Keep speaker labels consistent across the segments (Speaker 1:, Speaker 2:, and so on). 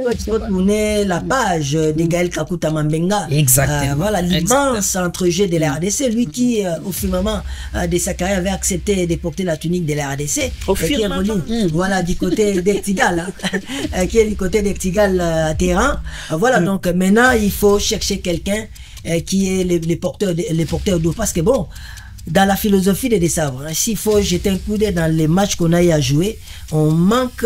Speaker 1: toi, tu peux tourner la page de Gaël Kakuta Mambenga.
Speaker 2: Exactement.
Speaker 1: Voilà, l'immense entrejeu de la RDC. Lui qui, au firmament de sa carrière, avait accepté de porter la tunique de la RDC.
Speaker 3: Au firmament.
Speaker 1: Voilà, du côté d'Ectigal. Qui est du côté d'Ectigal à Téhéran. Voilà, donc maintenant, il faut chercher quelqu'un qui est les porteurs d'eau. Parce que bon, dans la philosophie de Dessabre, s'il faut jeter un coup d'œil dans les matchs qu'on a eu à jouer, on manque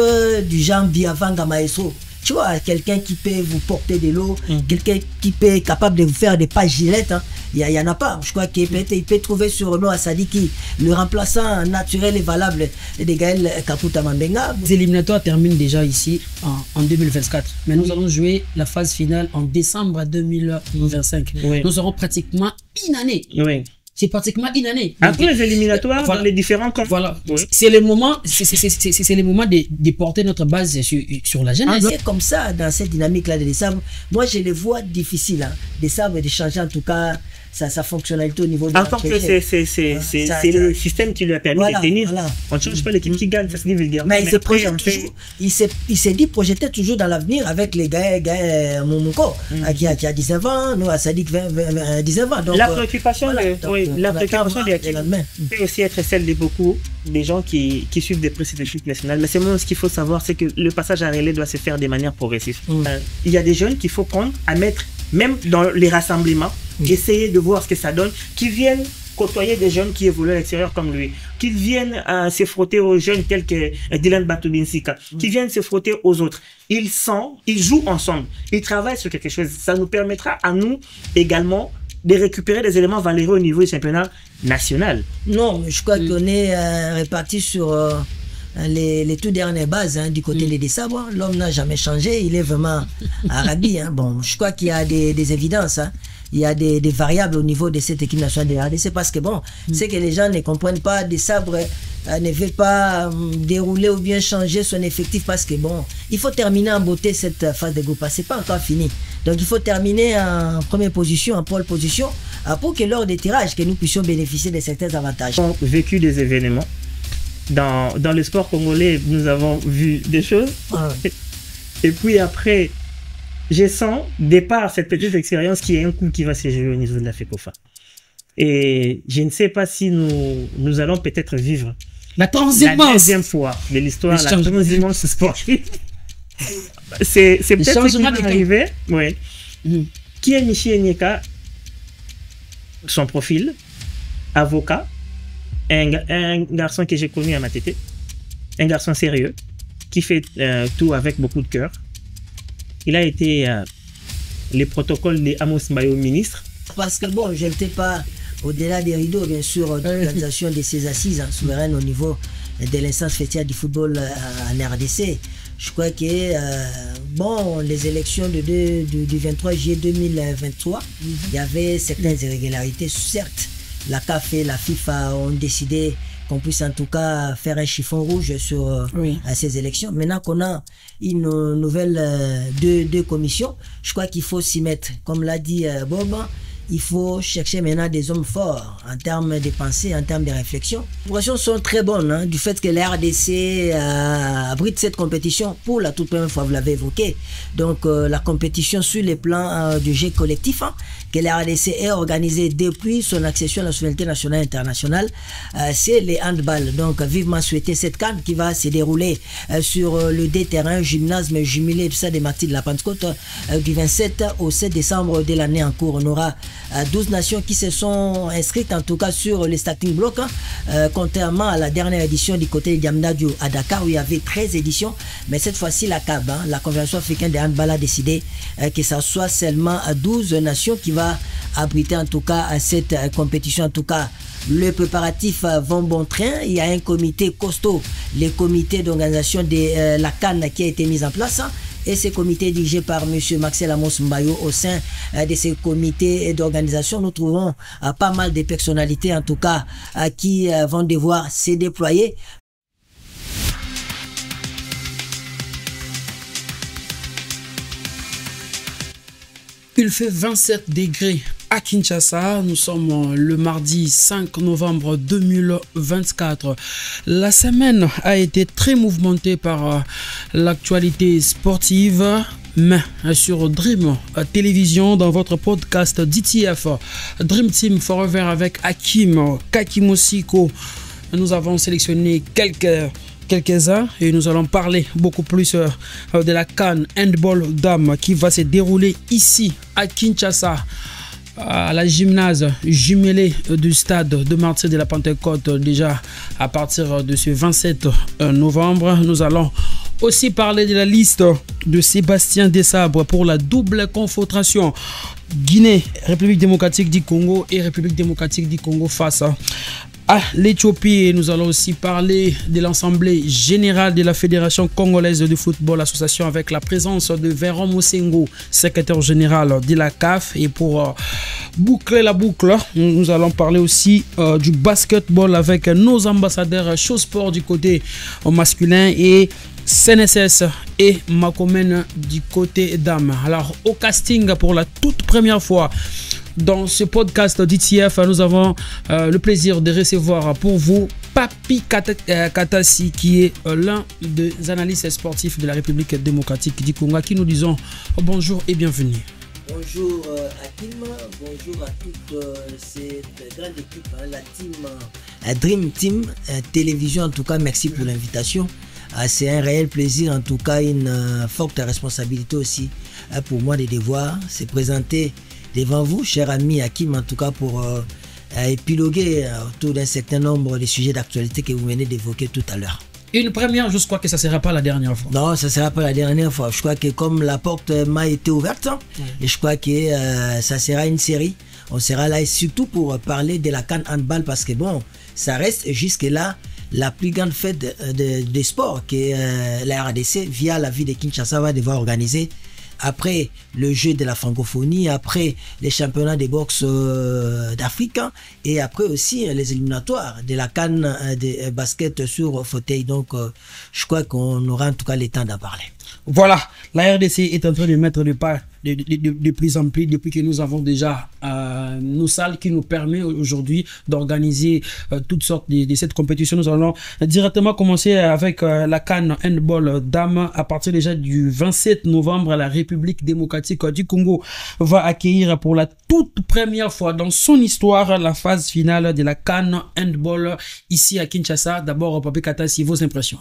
Speaker 1: du genre Biavanga Maestro. Tu vois, quelqu'un qui peut vous porter de l'eau, quelqu'un qui peut être capable de vous faire des pas gilettes. Hein. Il y en a pas. Je crois qu'il peut trouver sur Renaud Assadiki le remplaçant naturel et valable de Gaël Kakuta Mambenga.
Speaker 2: Les éliminatoires terminent déjà ici en 2024. Mais nous allons jouer la phase finale en décembre 2025.
Speaker 3: Oui.
Speaker 2: Nous aurons pratiquement une année.
Speaker 3: Oui.
Speaker 2: C'est pratiquement une année.
Speaker 3: Après les éliminatoires,
Speaker 2: voilà,
Speaker 3: dans les différents camps.
Speaker 2: Voilà.
Speaker 3: Oui.
Speaker 2: C'est le moment, c'est le moment de porter notre base sur la jeunesse.
Speaker 1: C'est comme ça, dans cette dynamique-là de Dessabre, moi je les vois difficiles. Hein. Dessabre de changer en tout cas sa fonctionnalité au niveau de
Speaker 3: Encore que c'est le système qui lui a permis de tenir. Voilà. On ne change pas l'équipe qui gagne, ça se dit vulgairement.
Speaker 1: Mais il s'est dit projeter toujours dans l'avenir avec les gars Momoko, qui a 19 ans, nous à Sadik 19 ans. Donc,
Speaker 3: la préoccupation des peut aussi être celle de beaucoup des gens qui suivent des processus nationales. Mais c'est moi ce qu'il faut savoir, c'est que le passage à relais doit se faire de manière progressive. Il y a des jeunes qu'il faut prendre à mettre, même dans les rassemblements, essayer de voir ce que ça donne, qui viennent côtoyer des jeunes qui évoluent à l'extérieur comme lui, qui viennent se frotter aux jeunes tels que Dylan Batubinsika, qui viennent se frotter aux autres. Ils jouent ensemble, ils travaillent sur quelque chose. Ça nous permettra à nous également de récupérer des éléments valeureux au niveau du championnat national.
Speaker 1: Non, mais je crois qu'on est répartis sur les toutes dernières bases du côté des Dessabres. L'homme n'a jamais changé, il est vraiment arabi. Bon, je crois qu'il y a des évidences. Il y a des variables au niveau de cette équipe nationale de la RDC parce que bon, c'est que les gens ne comprennent pas, Dessabre ne veut pas dérouler ou bien changer son effectif parce que bon, il faut terminer en beauté cette phase de groupe, c'est pas encore fini. Donc il faut terminer en première position, en pole position, pour que lors des tirages, que nous puissions bénéficier de certains avantages.
Speaker 3: On a vécu des événements. Dans le sport congolais, nous avons vu des choses. Et puis après, je sens, départ cette petite expérience, qui est un coup qui va se jouer au niveau de la FECOFA. Et je ne sais pas si nous allons peut-être vivre
Speaker 2: la deuxième
Speaker 3: fois de l'histoire, la transhumance sportive. C'est peut-être ce qui va arriver. Oui. Qui est Michi Enyeka? Son profil, avocat, un garçon que j'ai connu à Matete, un garçon sérieux, qui fait tout avec beaucoup de cœur. Il a été les protocoles de Amos Mbayo ministre. Parce que bon, je n'étais pas au-delà des rideaux, bien sûr, l'organisation de ces assises souveraines au niveau de l'instance fêtière du football en RDC. Je crois que bon, les élections du 23 juillet 2023, il y avait certaines irrégularités. Certes, la CAF et la FIFA ont décidé qu'on puisse en tout cas faire un chiffon rouge sur ces élections. Maintenant qu'on a une nouvelle deux commissions, je crois qu'il faut s'y mettre. Comme l'a dit Bob, il faut chercher maintenant des hommes forts en termes de pensée, en termes de réflexion. Les progressions sont très bonnes du fait que la RDC abrite cette compétition pour la toute première fois, vous l'avez évoqué. Donc la compétition sur les plans du jeu collectif, que la RDC est organisée depuis son accession à la souveraineté nationale et internationale, c'est les handball. Donc vivement souhaiter cette CAN qui va se dérouler sur le D-terrain, gymnase jumelé tout ça des Martyrs de la Pentecôte du 27 au 7 décembre de l'année en cours. On aura 12 nations qui se sont inscrites en tout cas sur les starting blocks, contrairement à la dernière édition du côté de Diamnadio à Dakar où il y avait 13 éditions, mais cette fois-ci la CAB, la Convention africaine de handball, a décidé que ça soit seulement 12 nations qui va abriter en tout cas cette compétition. En tout cas, le préparatif vont bon train. Il y a un comité costaud, le comité d'organisation de la CAN qui a été mis en place. Et ce comité dirigé par M. Maxel Amos Mbayo. Au sein de ces comités d'organisation, nous trouvons pas mal de personnalités, en tout cas, qui vont devoir se déployer.
Speaker 2: Il fait 27 degrés à Kinshasa. Nous sommes le mardi 5 novembre 2024. La semaine a été très mouvementée par l'actualité sportive. main sur Dream Télévision dans votre podcast DTF Dream Team Forever avec Hakim Kakimosiko. Nous avons sélectionné quelques-uns et nous allons parler beaucoup plus de la CAN Handball Dame qui va se dérouler ici à Kinshasa, à la gymnase jumelée du stade de Martyrs de la Pentecôte, déjà à partir de ce 27 novembre. Nous allons aussi parler de la liste de Sébastien Desabre pour la double confrontation Guinée, République démocratique du Congo et République démocratique du Congo face à l'Éthiopie. Et nous allons aussi parler de l'Assemblée générale de la Fédération congolaise de football association avec la présence de Véron Mosengo, secrétaire général de la CAF. Et pour boucler la boucle, nous allons parler aussi du basketball avec nos ambassadeurs show sport du côté masculin et CNSS et Makomen du côté dame. Alors au casting pour la toute première fois dans ce podcast d'ITF, nous avons le plaisir de recevoir pour vous Papi Katasi, qui est l'un des analystes sportifs de la République démocratique du Congo, à qui nous disons bonjour et bienvenue.
Speaker 1: Bonjour Hakim, bonjour à toute cette grande équipe, la team Dream Team Télévision. En tout cas, merci pour l'invitation. C'est un réel plaisir, en tout cas une forte responsabilité aussi pour moi de devoir se présenter devant vous, cher ami Hakim, en tout cas pour épiloguer autour d'un certain nombre de sujets d'actualité que vous venez d'évoquer tout à l'heure.
Speaker 2: Une première, je crois que ça ne sera pas la dernière fois.
Speaker 1: Non, ça ne sera pas la dernière fois. Je crois que comme la porte m'a été ouverte, et je crois que ça sera une série. On sera là et surtout pour parler de la CAN Handball parce que bon, ça reste jusque-là la plus grande fête des sports que la RDC, via la ville de Kinshasa, va devoir organiser. Après le jeu de la francophonie, après les championnats de boxe d'Afrique et après aussi les éliminatoires de la CAN de basket sur fauteuil. Donc je crois qu'on aura en tout cas le temps d'en parler.
Speaker 2: Voilà, la RDC est en train de mettre le pas de plus en plus depuis que nous avons déjà nos salles qui nous permettent aujourd'hui d'organiser toutes sortes de cette compétition. Nous allons directement commencer avec la CAN Handball Dame à partir déjà du 27 novembre. La République démocratique du Congo va accueillir pour la toute première fois dans son histoire la phase finale de la CAN Handball ici à Kinshasa. D'abord, Papi Katasi, vos impressions?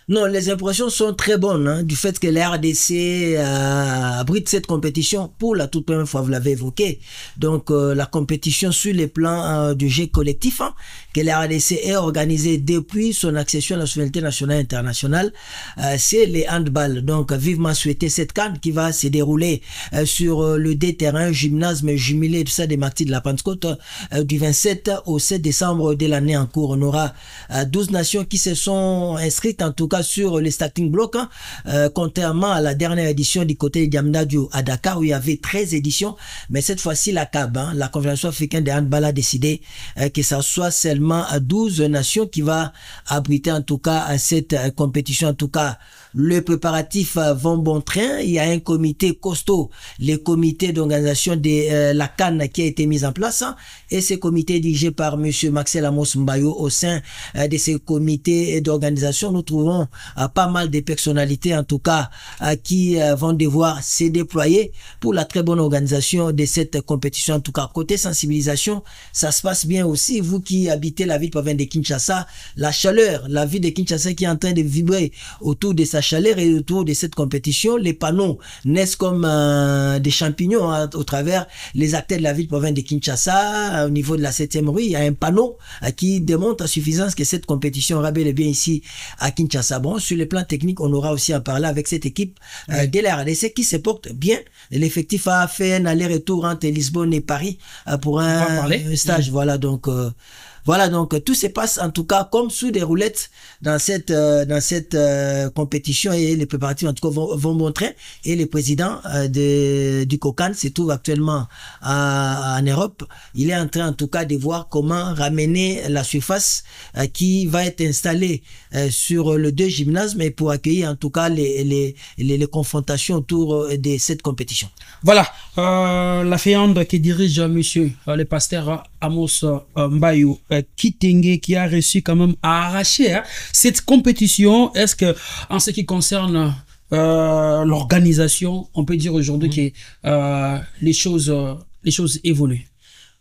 Speaker 1: Non, les impressions sont très bonnes du fait que la RDC abrite cette compétition pour la toute première fois, vous l'avez évoqué. Donc la compétition sur les plans du jeu collectif que la RDC est organisée depuis son accession à la souveraineté nationale et internationale, c'est les handball. Donc vivement souhaiter cette CAN qui va se dérouler sur le D-terrain, gymnase mais jumelé, tout ça des Martyrs de la Pentecôte du 27 au 7 décembre de l'année en cours. On aura 12 nations qui se sont inscrites en tout cas sur les starting blocks, contrairement à la dernière édition du côté de Diamniadio à Dakar où il y avait 13 éditions, mais cette fois-ci la CAB, la Confédération africaine de handball, a décidé que ça soit seulement 12 nations qui va abriter en tout cas cette compétition. En tout cas, le préparatif vont bon train. Il y a un comité costaud, le comité d'organisation de la CAN qui a été mis en place et ce comité dirigé par monsieur Maxel Amos Mbayo. Au sein de ce comité d'organisation, nous trouvons pas mal de personnalités en tout cas qui vont devoir se déployer pour la très bonne organisation de cette compétition. En tout cas, côté sensibilisation, ça se passe bien aussi. Vous qui habitez la ville province de Kinshasa, la chaleur, la ville de Kinshasa qui est en train de vibrer autour de sa chaleur et autour de cette compétition. Les panneaux naissent comme des champignons au travers les acteurs de la ville province de Kinshasa. Au niveau de la 7e rue, il y a un panneau qui démontre à suffisance que cette compétition aura bel et bien ici à Kinshasa. Bon, sur le plan technique, on aura aussi à parler avec cette équipe de la RDC qui se porte bien. L'effectif a fait un aller-retour entre Lisbonne et Paris pour un stage. Voilà, donc tout se passe en tout cas comme sous des roulettes dans cette compétition et les préparatifs en tout cas vont montrer. Et le président du COCAN se trouve actuellement en Europe. Il est en train en tout cas de voir comment ramener la surface qui va être installée sur le 2 gymnases, mais pour accueillir en tout cas les confrontations autour de cette compétition.
Speaker 2: Voilà, la FEAND qui dirige monsieur le pasteur Amos Mbayo Kitenge, qui a réussi quand même à arracher cette compétition. Est-ce que en ce qui concerne l'organisation, on peut dire aujourd'hui que les choses évoluent.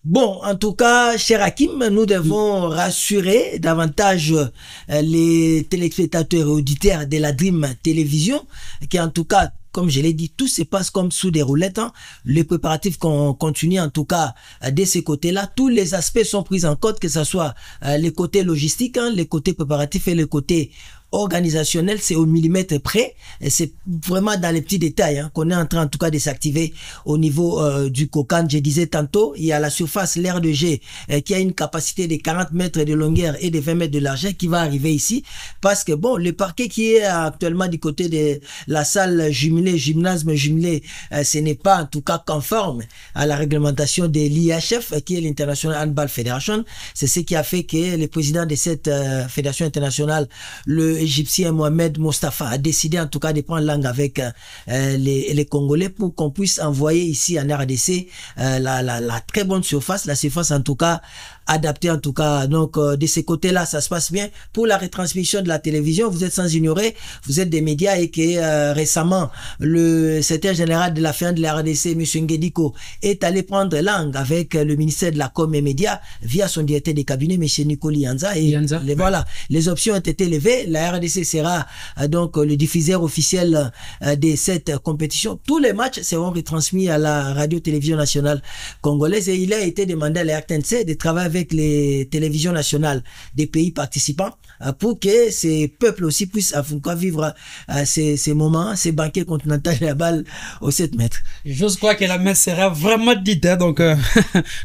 Speaker 1: Bon, en tout cas, cher Hakim, nous devons rassurer davantage les téléspectateurs et auditeurs de la Dream Télévision, qui en tout cas, comme je l'ai dit, tout se passe comme sous des roulettes. Hein. Les préparatifs qu'on continue, en tout cas, de ces côtés-là, tous les aspects sont pris en compte, que ce soit les côtés logistiques, hein, les côtés préparatifs et les côtés organisationnel, c'est au millimètre près, et c'est vraiment dans les petits détails hein, qu'on est en train en tout cas de s'activer au niveau du Kokan. Je disais tantôt, il y a la surface, l'aire de G, qui a une capacité de 40 mètres de longueur et de 20 mètres de largeur qui va arriver ici, parce que bon, le parquet qui est actuellement du côté de la salle jumelée, gymnase jumelé, ce n'est pas en tout cas conforme à la réglementation de l'IHF, qui est l'International Handball Federation. C'est ce qui a fait que le président de cette fédération internationale, le Égyptien Mohamed Mostafa, a décidé en tout cas de prendre langue avec les Congolais pour qu'on puisse envoyer ici en RDC la très bonne surface, la surface en tout cas adapté en tout cas. Donc de ces côtés-là, ça se passe bien. Pour la retransmission de la télévision, vous êtes sans ignorer, vous êtes des médias et que récemment, le secrétaire général de la FEAN de la RDC, M. Ngediko, est allé prendre langue avec le ministère de la Com et Médias via son directeur de cabinet, M. Nicoli Yanza. Et voilà, les options ont été levées. La RDC sera donc le diffuseur officiel de cette compétition. Tous les matchs seront retransmis à la radio-télévision nationale congolaise et il a été demandé à la RTNC de travailler avec les télévisions nationales des pays participants pour que ces peuples aussi puissent vivre ces moments, ces banquets continentaux de la balle aux 7 mètres.
Speaker 2: Je crois que la messe sera vraiment dite, hein, donc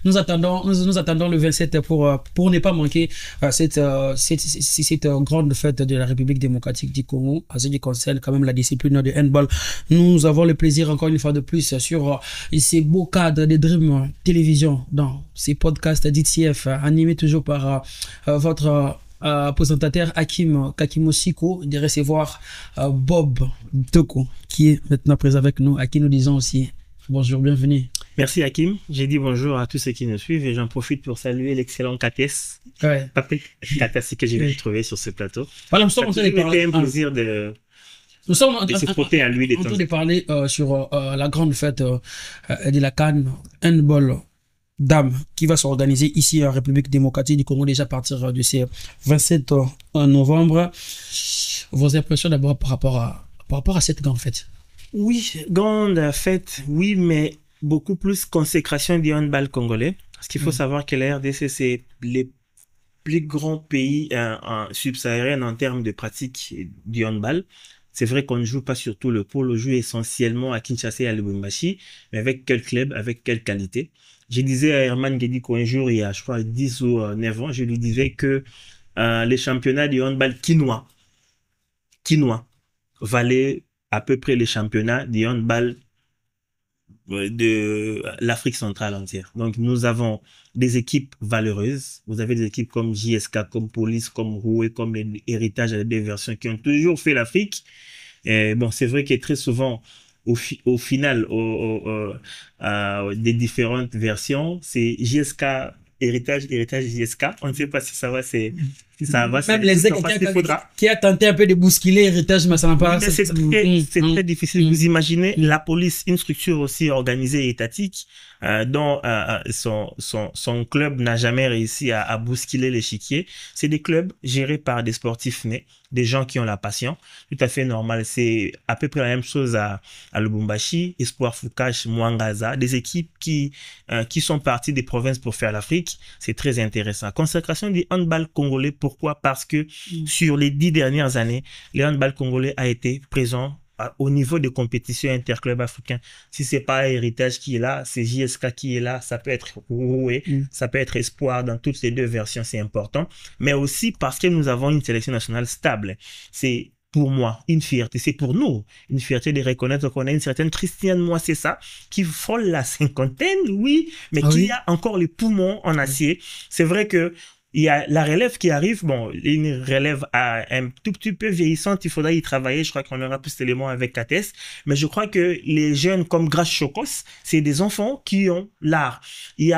Speaker 2: nous attendons le 27 pour ne pas manquer cette grande fête de la République démocratique du Congo, en ce qui concerne quand même la discipline de handball. Nous avons le plaisir encore une fois de plus sur ces beaux cadres de Dream Télévision dans ces podcasts d'ITF animés toujours par votre présentateur Hakim Kakimosiko, de recevoir Bob Toko qui est maintenant présent avec nous, à qui nous disons aussi bonjour, bienvenue.
Speaker 3: Merci Hakim, j'ai dit bonjour à tous ceux qui nous suivent et j'en profite pour saluer l'excellent Kates. Ouais. Patrick Kates que j'ai trouvé sur ce plateau.
Speaker 2: Voilà, nous sommes en train de parler.
Speaker 3: C'était un plaisir de se frotter à lui des temps.
Speaker 2: En train de parler sur la grande fête de la CAN Handball Dame qui va s'organiser ici en République démocratique du Congo déjà à partir de ce 27 novembre. Vos impressions d'abord par rapport à cette grande fête?
Speaker 3: Oui, grande fête, oui, mais beaucoup plus consécration du handball congolais. Parce qu'il faut savoir que la RDC, c'est les plus grands pays subsahariens en termes de pratique du handball. C'est vrai qu'on ne joue pas sur tout le pôle, on joue essentiellement à Kinshasa et à Lubumbashi, mais avec quel club, avec quelle qualité. Je disais à Herman Gediko un jour, il y a je crois 10 ou 9 ans, je lui disais que les championnats du handball quinois valaient à peu près les championnats du handball de l'Afrique centrale entière. Donc nous avons des équipes valeureuses. Vous avez des équipes comme JSK, comme Police, comme Roué, comme Héritage, des versions qui ont toujours fait l'Afrique. Et bon, c'est vrai que très souvent, au final, des différentes versions, c'est JSK, Héritage, JSK. On ne sait pas si ça va,
Speaker 2: même les qui a tenté un peu de bousculer Héritage, mais ça n'a pas...
Speaker 3: C'est très difficile. Vous imaginez la police, une structure aussi organisée et étatique, dont son club n'a jamais réussi à bousculer l'échiquier. C'est des clubs gérés par des sportifs nés, des gens qui ont la passion, tout à fait normal. C'est à peu près la même chose à Lubumbashi, Espoir Fukash, Mwangaza, des équipes qui sont parties des provinces pour faire l'Afrique. C'est très intéressant. Consécration du handball congolais. Pourquoi? Parce que sur les 10 dernières années, le handball congolais a été présent au niveau des compétitions interclubs africains. Si c'est pas Héritage qui est là, c'est JSK qui est là, ça peut être Roué, ça peut être Espoir dans toutes les deux versions, c'est important. Mais aussi parce que nous avons une sélection nationale stable. C'est pour moi une fierté, c'est pour nous une fierté de reconnaître qu'on a une certaine Christiane Moissessa qui frôle la cinquantaine, oui, mais qui a encore les poumons en acier. C'est vrai que il y a la relève qui arrive, bon, une relève un tout petit peu vieillissante, il faudra y travailler, je crois qu'on aura plus d'éléments avec Kates, mais je crois que les jeunes comme Grace Chokos, c'est des enfants qui ont l'art. Il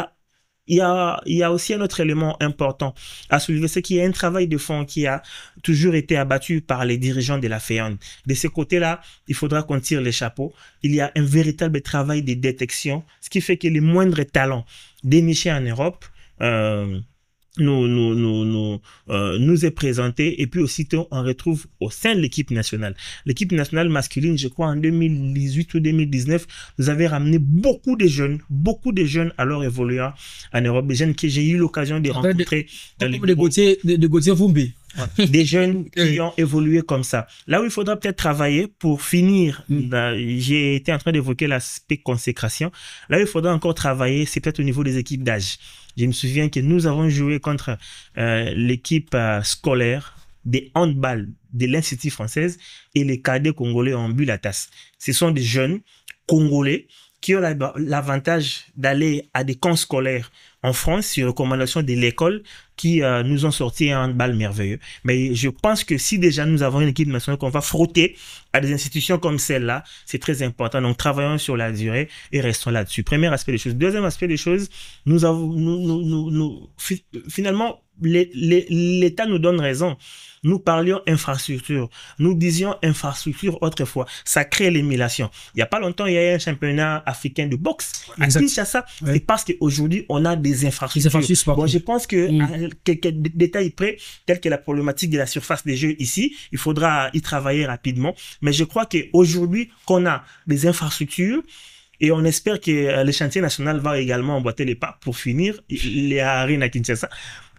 Speaker 3: il y a aussi un autre élément important à soulever, c'est qu'il y a un travail de fond qui a toujours été abattu par les dirigeants de la FEAN. De ce côté-là, il faudra qu'on tire les chapeaux. Il y a un véritable travail de détection, ce qui fait que les moindres talents dénichés en Europe nous est présenté, et puis aussitôt on retrouve au sein de l'équipe nationale. L'équipe nationale masculine, je crois en 2018 ou 2019, nous avait ramené beaucoup de jeunes alors évoluant en Europe, des jeunes que j'ai eu l'occasion de rencontrer.
Speaker 2: De Gauthier Vumbi.
Speaker 3: Des jeunes qui ont évolué comme ça. Là où il faudra peut-être travailler pour finir, j'ai été en train d'évoquer l'aspect consécration. Là où il faudra encore travailler, c'est peut-être au niveau des équipes d'âge. Je me souviens que nous avons joué contre l'équipe scolaire des handball de l'Institut française, et les cadets congolais ont bu la tasse. Ce sont des jeunes congolais qui ont l'avantage d'aller à des camps scolaires en France sur recommandation de l'école, qui nous ont sorti un handball merveilleux. Mais je pense que si déjà nous avons une équipe nationale qu'on va frotter à des institutions comme celle-là, c'est très important. Donc travaillons sur la durée et restons là-dessus. Premier aspect des choses. Deuxième aspect des choses, finalement, l'État nous donne raison. Nous parlions infrastructure. Nous disions infrastructure autrefois. Ça crée l'émulation. Il n'y a pas longtemps, il y a eu un championnat africain de boxe à Kinshasa. Ouais. C'est parce qu'aujourd'hui, on a des infrastructures. Bon, je pense que quelques détails près, tels que la problématique de la surface des jeux ici, il faudra y travailler rapidement. Mais je crois qu'aujourd'hui, qu'on a des infrastructures, et on espère que le chantier national va également emboîter les pas pour finir les arènes à Kinshasa.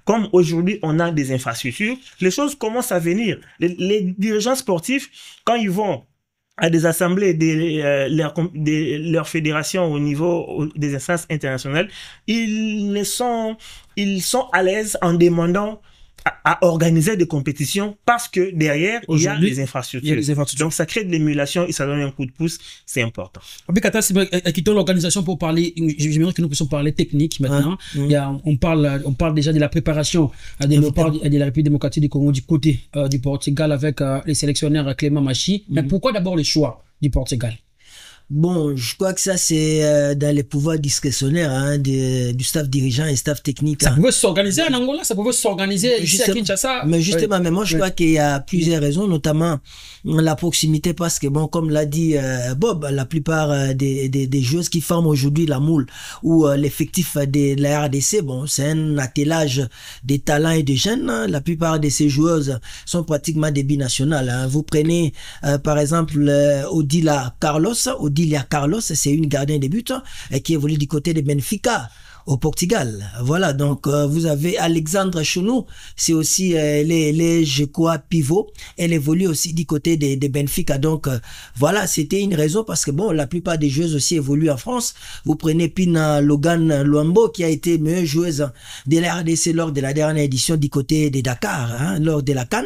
Speaker 3: Comme aujourd'hui, on a des infrastructures, les choses commencent à venir. Les dirigeants sportifs, quand ils vont à des assemblées de leur fédération au niveau des instances internationales, ils sont à l'aise en demandant à organiser des compétitions, parce que derrière, il y a des infrastructures. Donc, ça crée de l'émulation et ça donne un coup de pouce. C'est important.
Speaker 2: Quittons l'organisation pour parler. J'aimerais que nous puissions parler technique maintenant. On parle déjà de la préparation de la République démocratique du Congo du côté du Portugal avec les sélectionneurs Clément Machi. Mais pourquoi d'abord le choix du Portugal?
Speaker 1: Bon, je crois que ça, c'est dans les pouvoirs discrétionnaires du staff dirigeant et staff technique.
Speaker 2: Ça pouvait s'organiser en Angola, ça pouvait s'organiser ici à Kinshasa.
Speaker 1: Mais justement, mais moi, je crois qu'il y a plusieurs raisons, notamment la proximité, parce que, bon, comme l'a dit Bob, la plupart des joueuses qui forment aujourd'hui la moule ou l'effectif de la RDC, bon, c'est un attelage des talents et des jeunes. La plupart de ces joueuses sont pratiquement des binationales. Vous prenez, par exemple, Odila Carlos, c'est une gardienne de but qui évolue du côté de Benfica au Portugal. Voilà, donc vous avez Alexandre Chounou, c'est aussi je crois, pivot. Elle évolue aussi du côté de Benfica. Donc voilà, c'était une raison, parce que bon, la plupart des joueuses aussi évoluent en France. Vous prenez Pina Logan Luambo, qui a été meilleure joueuse de la RDC lors de la dernière édition du côté de Dakar, lors de la CAN,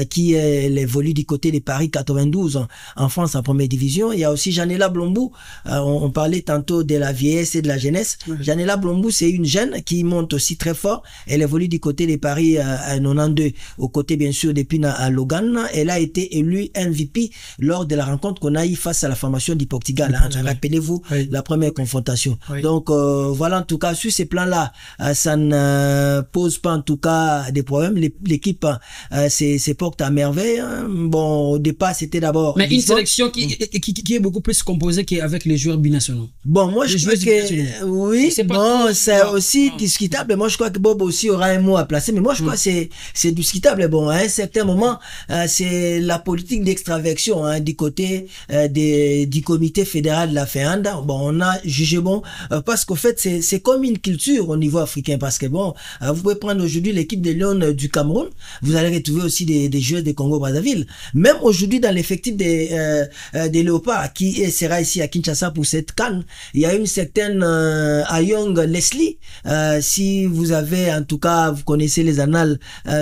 Speaker 1: qui évolue du côté de Paris 92 en France en première division. Il y a aussi Janela Blombou, on parlait tantôt de la vieillesse et de la jeunesse. Janela Blombou, c'est une jeune qui monte aussi très fort. Elle évolue du côté de Paris à 92, aux côtés bien sûr de Pina Logan. Elle a été élue MVP lors de la rencontre qu'on a eu face à la formation du Portugal. Rappelez-vous la première confrontation. Donc voilà, en tout cas, sur ces plans-là, ça ne pose pas en tout cas des problèmes. L'équipe se porte à merveille. Bon, au départ, c'était d'abord...
Speaker 2: Mais une sélection qui est beaucoup plus composée qu'avec les joueurs binationaux.
Speaker 1: Bon, moi je pense que... Oui, bon, c'est aussi discutable. Moi, je crois que Bob aussi aura un mot à placer. Mais moi, je crois que c'est discutable. Bon, à un certain moment, c'est la politique d'extraversion du côté du comité fédéral de la FEANDA. Bon, on a jugé bon parce qu'au fait, c'est comme une culture au niveau africain. Parce que bon, vous pouvez prendre aujourd'hui l'équipe des Lions du Cameroun. Vous allez retrouver aussi des joueurs de Congo-Brazzaville. Même aujourd'hui, dans l'effectif des Léopards qui sera ici à Kinshasa pour cette CAN, il y a une certaine Ayong Leslie, si vous avez, en tout cas, vous connaissez les annales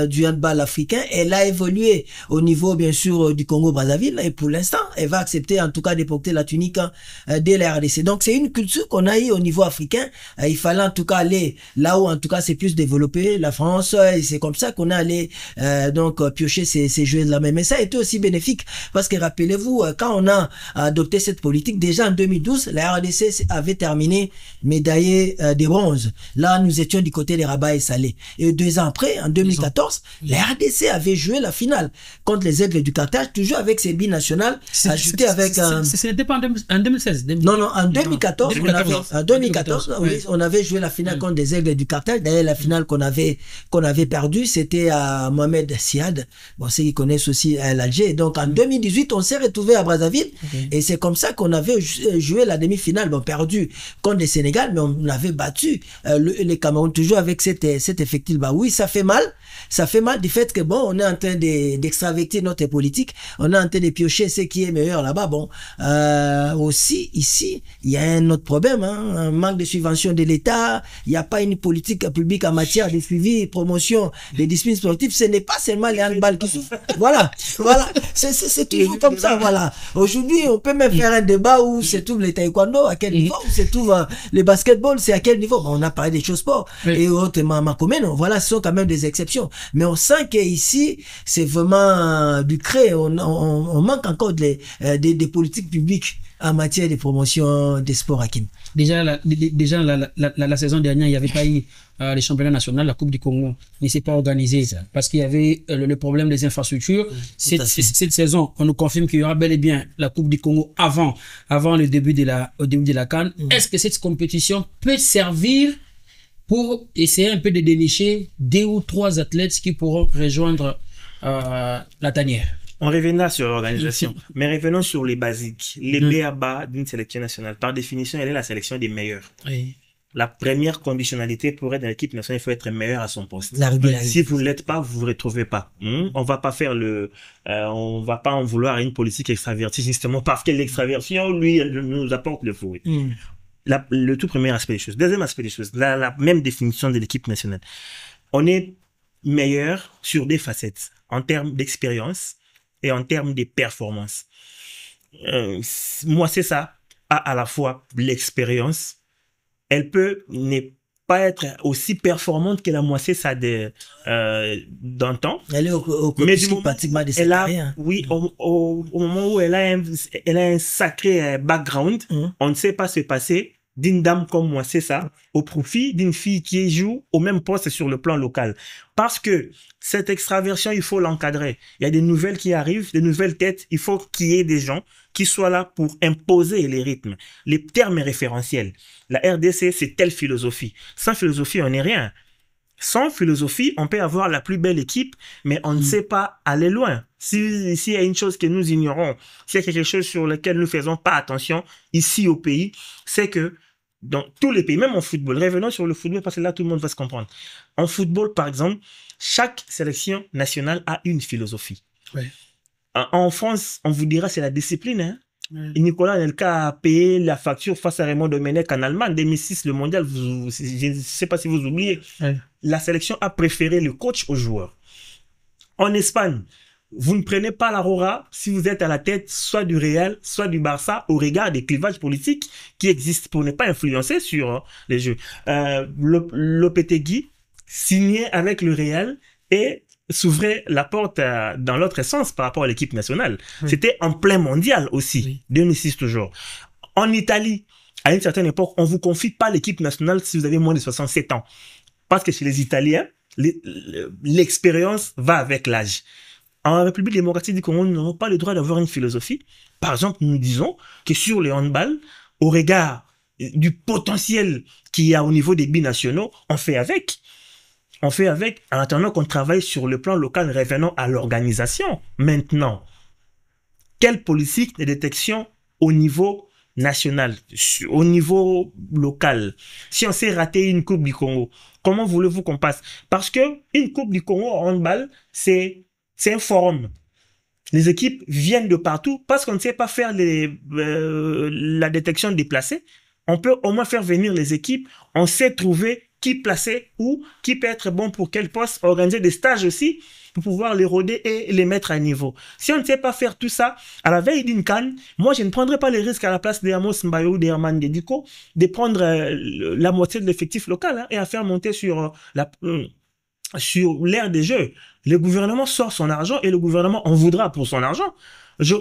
Speaker 1: du handball africain, elle a évolué au niveau, bien sûr, du Congo-Brazzaville, et pour l'instant, elle va accepter, en tout cas, de porter la tunique de la RDC. Donc, c'est une culture qu'on a eu au niveau africain. Il fallait, en tout cas, aller là où, en tout cas, c'est plus développé, la France, et c'est comme ça qu'on est allé, donc, piocher ces joueurs-là. Mais ça a été aussi bénéfique, parce que, rappelez-vous, quand on a adopté cette politique, déjà en 2012, la RDC avait terminé médaillée des bronzes. Là, nous étions du côté des Rabat et Salé. Et 2 ans après, en 2014, la RDC avait joué la finale contre les Aigles du Carthage, toujours avec ses binationales, ajouté avec...
Speaker 2: Ce n'était pas en 2016.
Speaker 1: Non, en 2014, on avait joué la finale contre les Aigles du Carthage. D'ailleurs, la finale qu'on avait perdue, c'était à Mohamed Siad. Bon, ceux qui connaissent aussi l'Alger. Donc, en 2018, on s'est retrouvé à Brazzaville. Et c'est comme ça qu'on avait joué la demi-finale. Bon, perdu contre le Sénégal, mais on avait battu les Cameroun, toujours avec cet effectif. Bah oui, ça fait mal. Ça fait mal du fait que, bon, on est en train d'extravertir notre politique. On est en train de piocher ce qui est meilleur là-bas. Bon, aussi, ici, il y a un autre problème, hein, un manque de subvention de l'État. Il n'y a pas une politique publique en matière de suivi, promotion des disciplines sportives. Ce n'est pas seulement les handball qui souffrent. Voilà. C'est toujours comme ça, voilà. Aujourd'hui, on peut même faire un débat où se trouve les taekwondo, à quel niveau, où se trouve les basketball, c'est à quel niveau. Bon, on a parlé des choses sport et autres, Makomeno. Voilà, ce sont quand même des exceptions. Mais on sent qu'ici, c'est vraiment du cré. On manque encore des politiques publiques en matière de promotion des sports, Hakim.
Speaker 2: Déjà, la saison dernière, il n'y avait pas eu les championnats nationaux, la Coupe du Congo ne s'est pas organisée parce qu'il y avait le problème des infrastructures. Cette saison, on nous confirme qu'il y aura bel et bien la Coupe du Congo avant le début de la CAN. Est-ce que cette compétition peut servir pour essayer un peu de dénicher 2 ou 3 athlètes qui pourront rejoindre la tanière?
Speaker 3: On reviendra sur l'organisation, mais revenons sur les basiques. Les B.A.B.A. d'une sélection nationale. Par définition, elle est la sélection des meilleurs. Oui. La première conditionnalité pour être dans l'équipe nationale, il faut être meilleur à son poste. Si vous ne l'êtes pas, vous vous retrouvez pas. On va pas faire on va pas en vouloir à une politique extravertie justement parce que l'extraversion, lui, elle nous apporte le fou. Le tout premier aspect des choses. Deuxième aspect des choses, la même définition de l'équipe nationale. On est meilleur sur des facettes en termes d'expérience et en termes de performance. Moi, c'est ça. À la fois l'expérience, elle peut ne pas être aussi performante que la moitié ça d'antan.
Speaker 1: Elle est au mais du moment pratiquement de
Speaker 3: elle a, oui, au moment où elle a un sacré background, on ne sait pas se passer d'une dame comme moi, c'est ça, au profit d'une fille qui joue au même poste sur le plan local. Parce que cette extraversion, il faut l'encadrer. Il y a des nouvelles qui arrivent, des nouvelles têtes. Il faut qu'il y ait des gens qui soient là pour imposer les rythmes, les termes référentiels. La RDC, c'est telle philosophie. Sans philosophie, on n'est rien. Sans philosophie, on peut avoir la plus belle équipe, mais on ne sait pas aller loin. S'il y a une chose que nous ignorons, s'il y a quelque chose sur lequel nous ne faisons pas attention ici au pays, c'est que dans tous les pays, même en football, revenons sur le football parce que là, tout le monde va se comprendre. En football, par exemple, chaque sélection nationale a une philosophie. Ouais. En France, on vous dira c'est la discipline. Hein? Ouais. Nicolas Anelka a payé la facture face à Raymond Domenech en Allemagne. 2006, le mondial, je ne sais pas si vous oubliez. Ouais. La sélection a préféré le coach aux joueurs. En Espagne, vous ne prenez pas la Rora si vous êtes à la tête soit du Real, soit du Barça au regard des clivages politiques qui existent pour ne pas influencer sur les jeux. Lopetegui signait avec le Real et s'ouvrait la porte dans l'autre sens par rapport à l'équipe nationale. Oui. C'était en plein mondial aussi, oui. 2006 toujours. En Italie, à une certaine époque, on ne vous confie pas l'équipe nationale si vous avez moins de 67 ans. Parce que chez les Italiens, l'expérience va avec l'âge. En République démocratique du Congo, nous n'avons pas le droit d'avoir une philosophie. Par exemple, nous disons que sur les handball, au regard du potentiel qu'il y a au niveau des binationaux, on fait avec. On fait avec en attendant qu'on travaille sur le plan local, revenant à l'organisation. Maintenant, quelle politique de détection au niveau national, au niveau local? Si on s'est raté une Coupe du Congo, comment voulez-vous qu'on passe? Parce que une Coupe du Congo en handball, c'est un forum. Les équipes viennent de partout parce qu'on ne sait pas faire la détection déplacée. On peut au moins faire venir les équipes. On sait trouver qui placer où, qui peut être bon pour quel poste, organiser des stages aussi pour pouvoir les rôder et les mettre à niveau. Si on ne sait pas faire tout ça, à la veille d'une CAN, moi je ne prendrai pas les risques à la place d'Amos Mbayo ou d'Herman Dediko de prendre la moitié de l'effectif local et à faire monter sur sur l'ère des jeux. Le gouvernement sort son argent et le gouvernement en voudra pour son argent. Je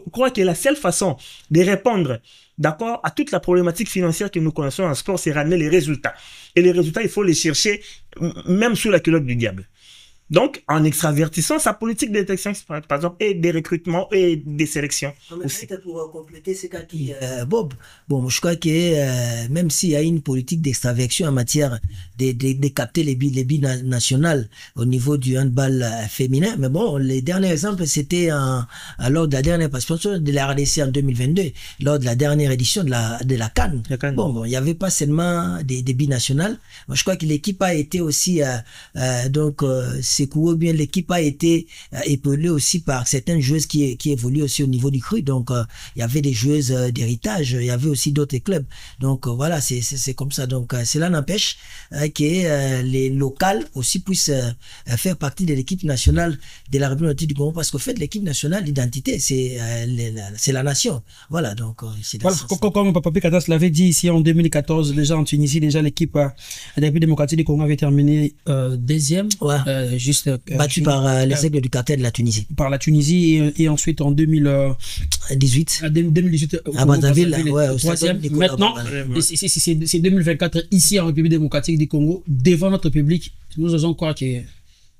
Speaker 3: crois que la seule façon de répondre, d'accord, à toute la problématique financière que nous connaissons en sport, c'est ramener les résultats. Et les résultats, il faut les chercher même sous la culotte du diable. Donc, en extravertissant sa politique de détection, par exemple, et des recrutements et des sélections.
Speaker 1: Aussi. Pour compléter ce qu'a dit Bob, bon, je crois que même s'il y a une politique d'extraversion en matière de capter les billes nationales au niveau du handball féminin, mais bon, les derniers exemples, c'était lors de la dernière participation de la RDC en 2022, lors de la dernière édition de la CAN. Bon, il n'y avait pas seulement des billes nationales. Moi, je crois que l'équipe a été aussi, ou bien l'équipe a été épaulée aussi par certaines joueuses qui évoluent aussi au niveau du cru. Donc, il y avait des joueuses d'héritage, il y avait aussi d'autres clubs. Donc, voilà, c'est comme ça. Donc, cela n'empêche que les locales aussi puissent faire partie de l'équipe nationale de la République du Congo, parce qu'au fait, l'équipe nationale, l'identité, c'est la nation. Voilà, donc, c'est
Speaker 2: voilà, comme Papa Katas l'avait dit ici en 2014, déjà en Tunisie, déjà l'équipe de la République démocratique du Congo avait terminé deuxième. Ouais.
Speaker 1: Battu par les aigles du cartel de la Tunisie.
Speaker 2: Par la Tunisie et ensuite en 2018. 2018
Speaker 1: à Brazzaville,
Speaker 2: troisième. Maintenant, c'est 2024 ici en République démocratique du Congo, devant notre public. Nous osons croire que les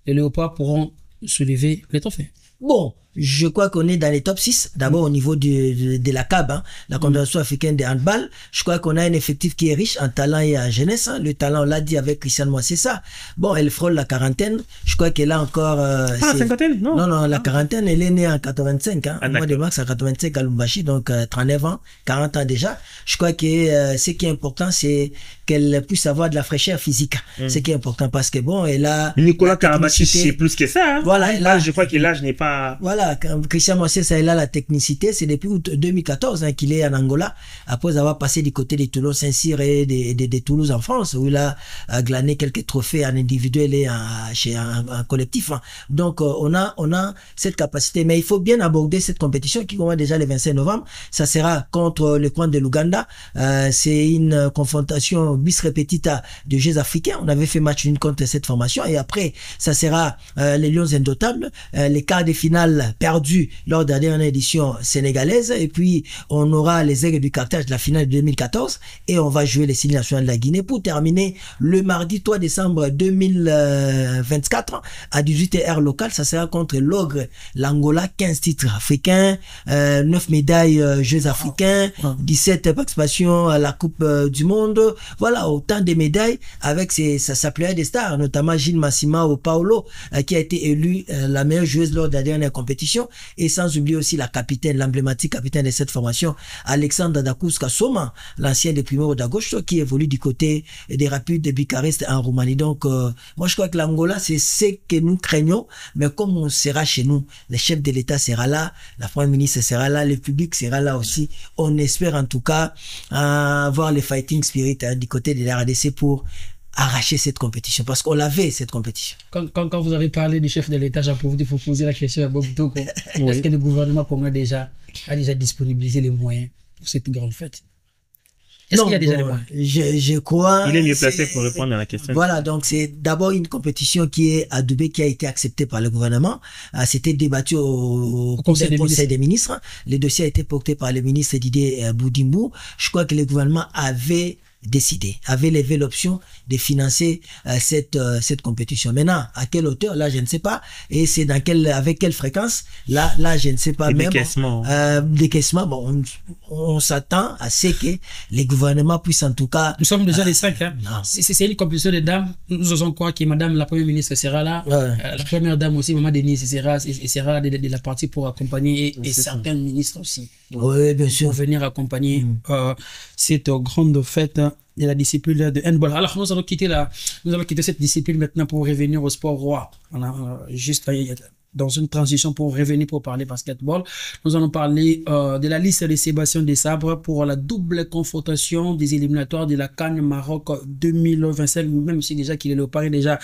Speaker 2: léopards pourront soulever les trophées.
Speaker 1: Bon, je crois qu'on est dans les top 6. D'abord, au niveau de la CAB, la Confédération africaine de handball. Je crois qu'on a un effectif qui est riche en talent et en jeunesse. Le talent, on l'a dit avec Christian Mois, c'est ça. Bon, elle frôle la quarantaine. Je crois qu'elle a encore...
Speaker 3: la cinquantaine, non?
Speaker 1: Non, la quarantaine, elle est née en 85, au mois de mars en 85 à Lumbashi, donc 39 ans, 40 ans déjà. Je crois que ce qui est important, c'est qu'elle puisse avoir de la fraîcheur physique. Ce qui est important, parce que bon, elle a...
Speaker 3: Nicolas Karabachi, c'est plus que ça. Hein?
Speaker 1: Voilà,
Speaker 3: là, je crois que l'âge n'est pas...
Speaker 1: Voilà, Christian Moissé, ça, il a la technicité. C'est depuis août 2014 qu'il est en Angola, après avoir passé du côté de Toulouse Saint-Cyr et de Toulouse en France, où il a glané quelques trophées en individuel et en collectif. Donc, on a cette capacité. Mais il faut bien aborder cette compétition qui commence déjà le 25 novembre. Ça sera contre le coin de l'Ouganda. C'est une confrontation bis repetita de Jeux africains. On avait fait match nul contre cette formation. Et après, ça sera les Lions indotables, les quarts de finale perdus lors de la dernière édition sénégalaise, et puis on aura les aigles du Carthage de la finale de 2014, et on va jouer les signes nationaux de la Guinée pour terminer le mardi 3 décembre 2024 à 18h local. Ça sera contre l'Ogre, l'Angola, 15 titres africains, 9 médailles Jeux africains, 17 participations à la Coupe du Monde. Voilà, autant de médailles avec sa pléiade des stars, notamment Gilles Massima ou Paolo, qui a été élue la meilleure joueuse lors de la dernière compétition, et sans oublier aussi la capitaine, l'emblématique capitaine de cette formation, Alexandre Dakouska Soma, l'ancien des Primero d'Agosto, qui évolue du côté des Rapides de Bucarest en Roumanie. Donc, moi je crois que l'Angola, c'est ce que nous craignons, mais comme on sera chez nous, le chef de l'État sera là, la Première ministre sera là, le public sera là aussi. On espère en tout cas avoir les fighting spirit du côté de la RDC pour arracher cette compétition, parce qu'on l'avait, cette compétition.
Speaker 2: Quand vous avez parlé du chef de l'État, j'ai profité pour poser la question à Bob Toko. Est-ce que le gouvernement congolais a déjà disponibilisé les moyens pour cette grande fête? Est-ce qu'il y a déjà les moyens?
Speaker 1: Je crois...
Speaker 3: Il est mieux placé pour répondre à la question.
Speaker 1: Voilà, donc c'est d'abord une compétition qui est adoubée, qui a été acceptée par le gouvernement. C'était débattu au Conseil des ministres. Le dossier a été porté par le ministre Didier Boudimbou. Je crois que le gouvernement avait levé l'option de financer cette compétition. Maintenant, à quelle hauteur, là je ne sais pas, et c'est avec quelle fréquence, là je ne sais pas.
Speaker 3: Et
Speaker 1: même
Speaker 3: décaissement.
Speaker 1: Bon, on s'attend à ce que les gouvernements puissent en tout cas...
Speaker 2: Nous sommes déjà les 5, c'est une compétition de dames. Nous osons croire que madame la première ministre sera là, la première dame aussi, maman Denise sera de la partie pour accompagner, et certains ministres aussi.
Speaker 1: Oui, bien sûr.
Speaker 2: Pour venir accompagner cette grande fête de la discipline de handball. Alors, nous allons quitter cette discipline maintenant pour revenir au sport roi. Juste dans une transition pour revenir pour parler basketball. Nous allons parler de la liste de Sébastien Desabre pour la double confrontation des éliminatoires de la CAN Maroc 2025, même si déjà qu'il est le pari déjà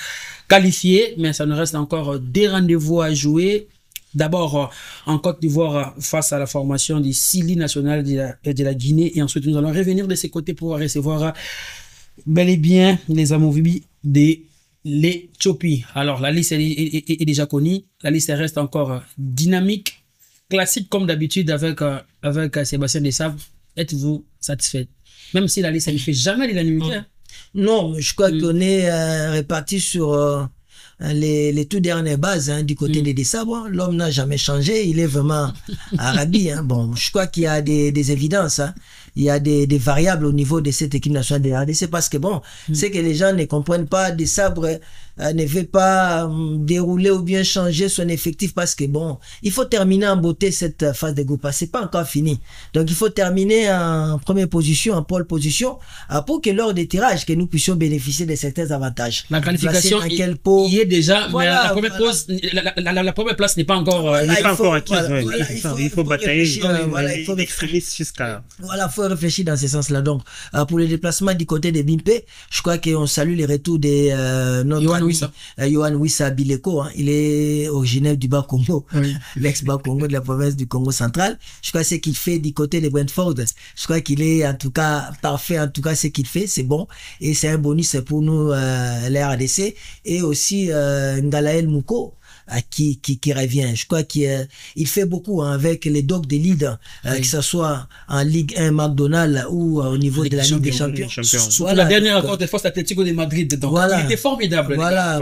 Speaker 2: qualifié, mais ça nous reste encore des rendez-vous à jouer. D'abord en Côte d'Ivoire face à la formation du Sili national de la Guinée, et ensuite nous allons revenir de ces côtés pour recevoir bel et bien les amoureux des les Tchopi. Alors, la liste est déjà connue. La liste reste encore dynamique, classique comme d'habitude avec Sébastien Desabre. Êtes-vous satisfait? Même si la liste ne fait jamais l'unanimité. Hein.
Speaker 1: Non, je crois qu'on est répartis sur les tout dernières bases du côté des Desabre. L'homme n'a jamais changé. Il est vraiment arabi. Bon, je crois qu'il y a des évidences. Il y a des variables au niveau de cette équipe nationale de RDC parce que bon, c'est que les gens ne comprennent pas. Desabre ne veut pas dérouler ou bien changer son effectif parce que bon, il faut terminer en beauté cette phase de groupe. C'est pas encore fini. Donc il faut terminer en première position, en pole position, pour que lors des tirages, que nous puissions bénéficier de certains avantages.
Speaker 2: La qualification y est déjà, voilà, mais la première place n'est pas encore
Speaker 3: n'est pas encore acquise. Il faut batailler.
Speaker 1: Il faut
Speaker 3: jusqu'à.
Speaker 1: Voilà, faut réfléchir dans ce sens-là. Donc, pour le déplacement du côté de Bimpe, je crois qu'on salue les retours de notre Yohan Wissa Bileko. Il est originaire du Bas-Congo, l'ex-Bas-Congo de la province du Congo central. Je crois que ce qu'il fait du côté de Brentford, je crois qu'il est en tout cas parfait. En tout cas, ce qu'il fait, c'est bon. Et c'est un bonus pour nous, les RDC. Et aussi Ngalael Mouko. Qui revient. Je crois qu'il fait beaucoup avec les dogs de leader, que ce soit en Ligue 1 McDonald's ou au niveau de la Ligue des Champions.
Speaker 2: Voilà, la dernière rencontre de Force Atlético de Madrid. Donc, il était formidable.
Speaker 1: Voilà,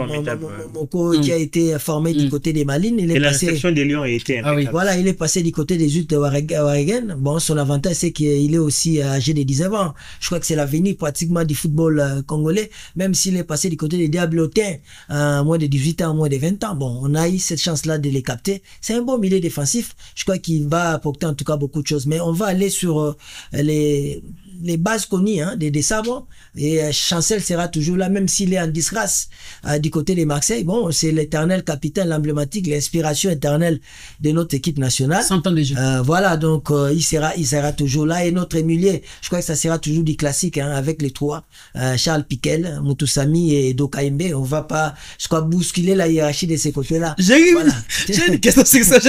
Speaker 1: Moko qui a été formé du côté des Malines.
Speaker 3: Et la réception des Lions a été impeccable.
Speaker 1: Voilà, il est passé du côté des Utes de Waregem. Bon, son avantage, c'est qu'il est aussi âgé de 19 ans. Je crois que c'est l'avenir pratiquement du football congolais, même s'il est passé du côté des Diablotins, moins de 18 ans, moins de 20 ans. Bon, on a eu cette chance-là de les capter. C'est un bon milieu défensif. Je crois qu'il va apporter en tout cas beaucoup de choses. Mais on va aller sur les bases connues des Sabres. Et Chancel sera toujours là, même s'il est en disgrâce du côté des Marseille. Bon, c'est l'éternel capitaine, l'emblématique, l'inspiration éternelle de notre équipe nationale.
Speaker 2: 100 ans déjà.
Speaker 1: Voilà, donc il sera toujours là. Et notre milieu, je crois que ça sera toujours du classique avec les trois. Charles Piquel, Moutoussamy et Dokaimbe. On va pas, je crois, bousculer la hiérarchie de ces côtés-là.
Speaker 2: J'ai une question sur ça.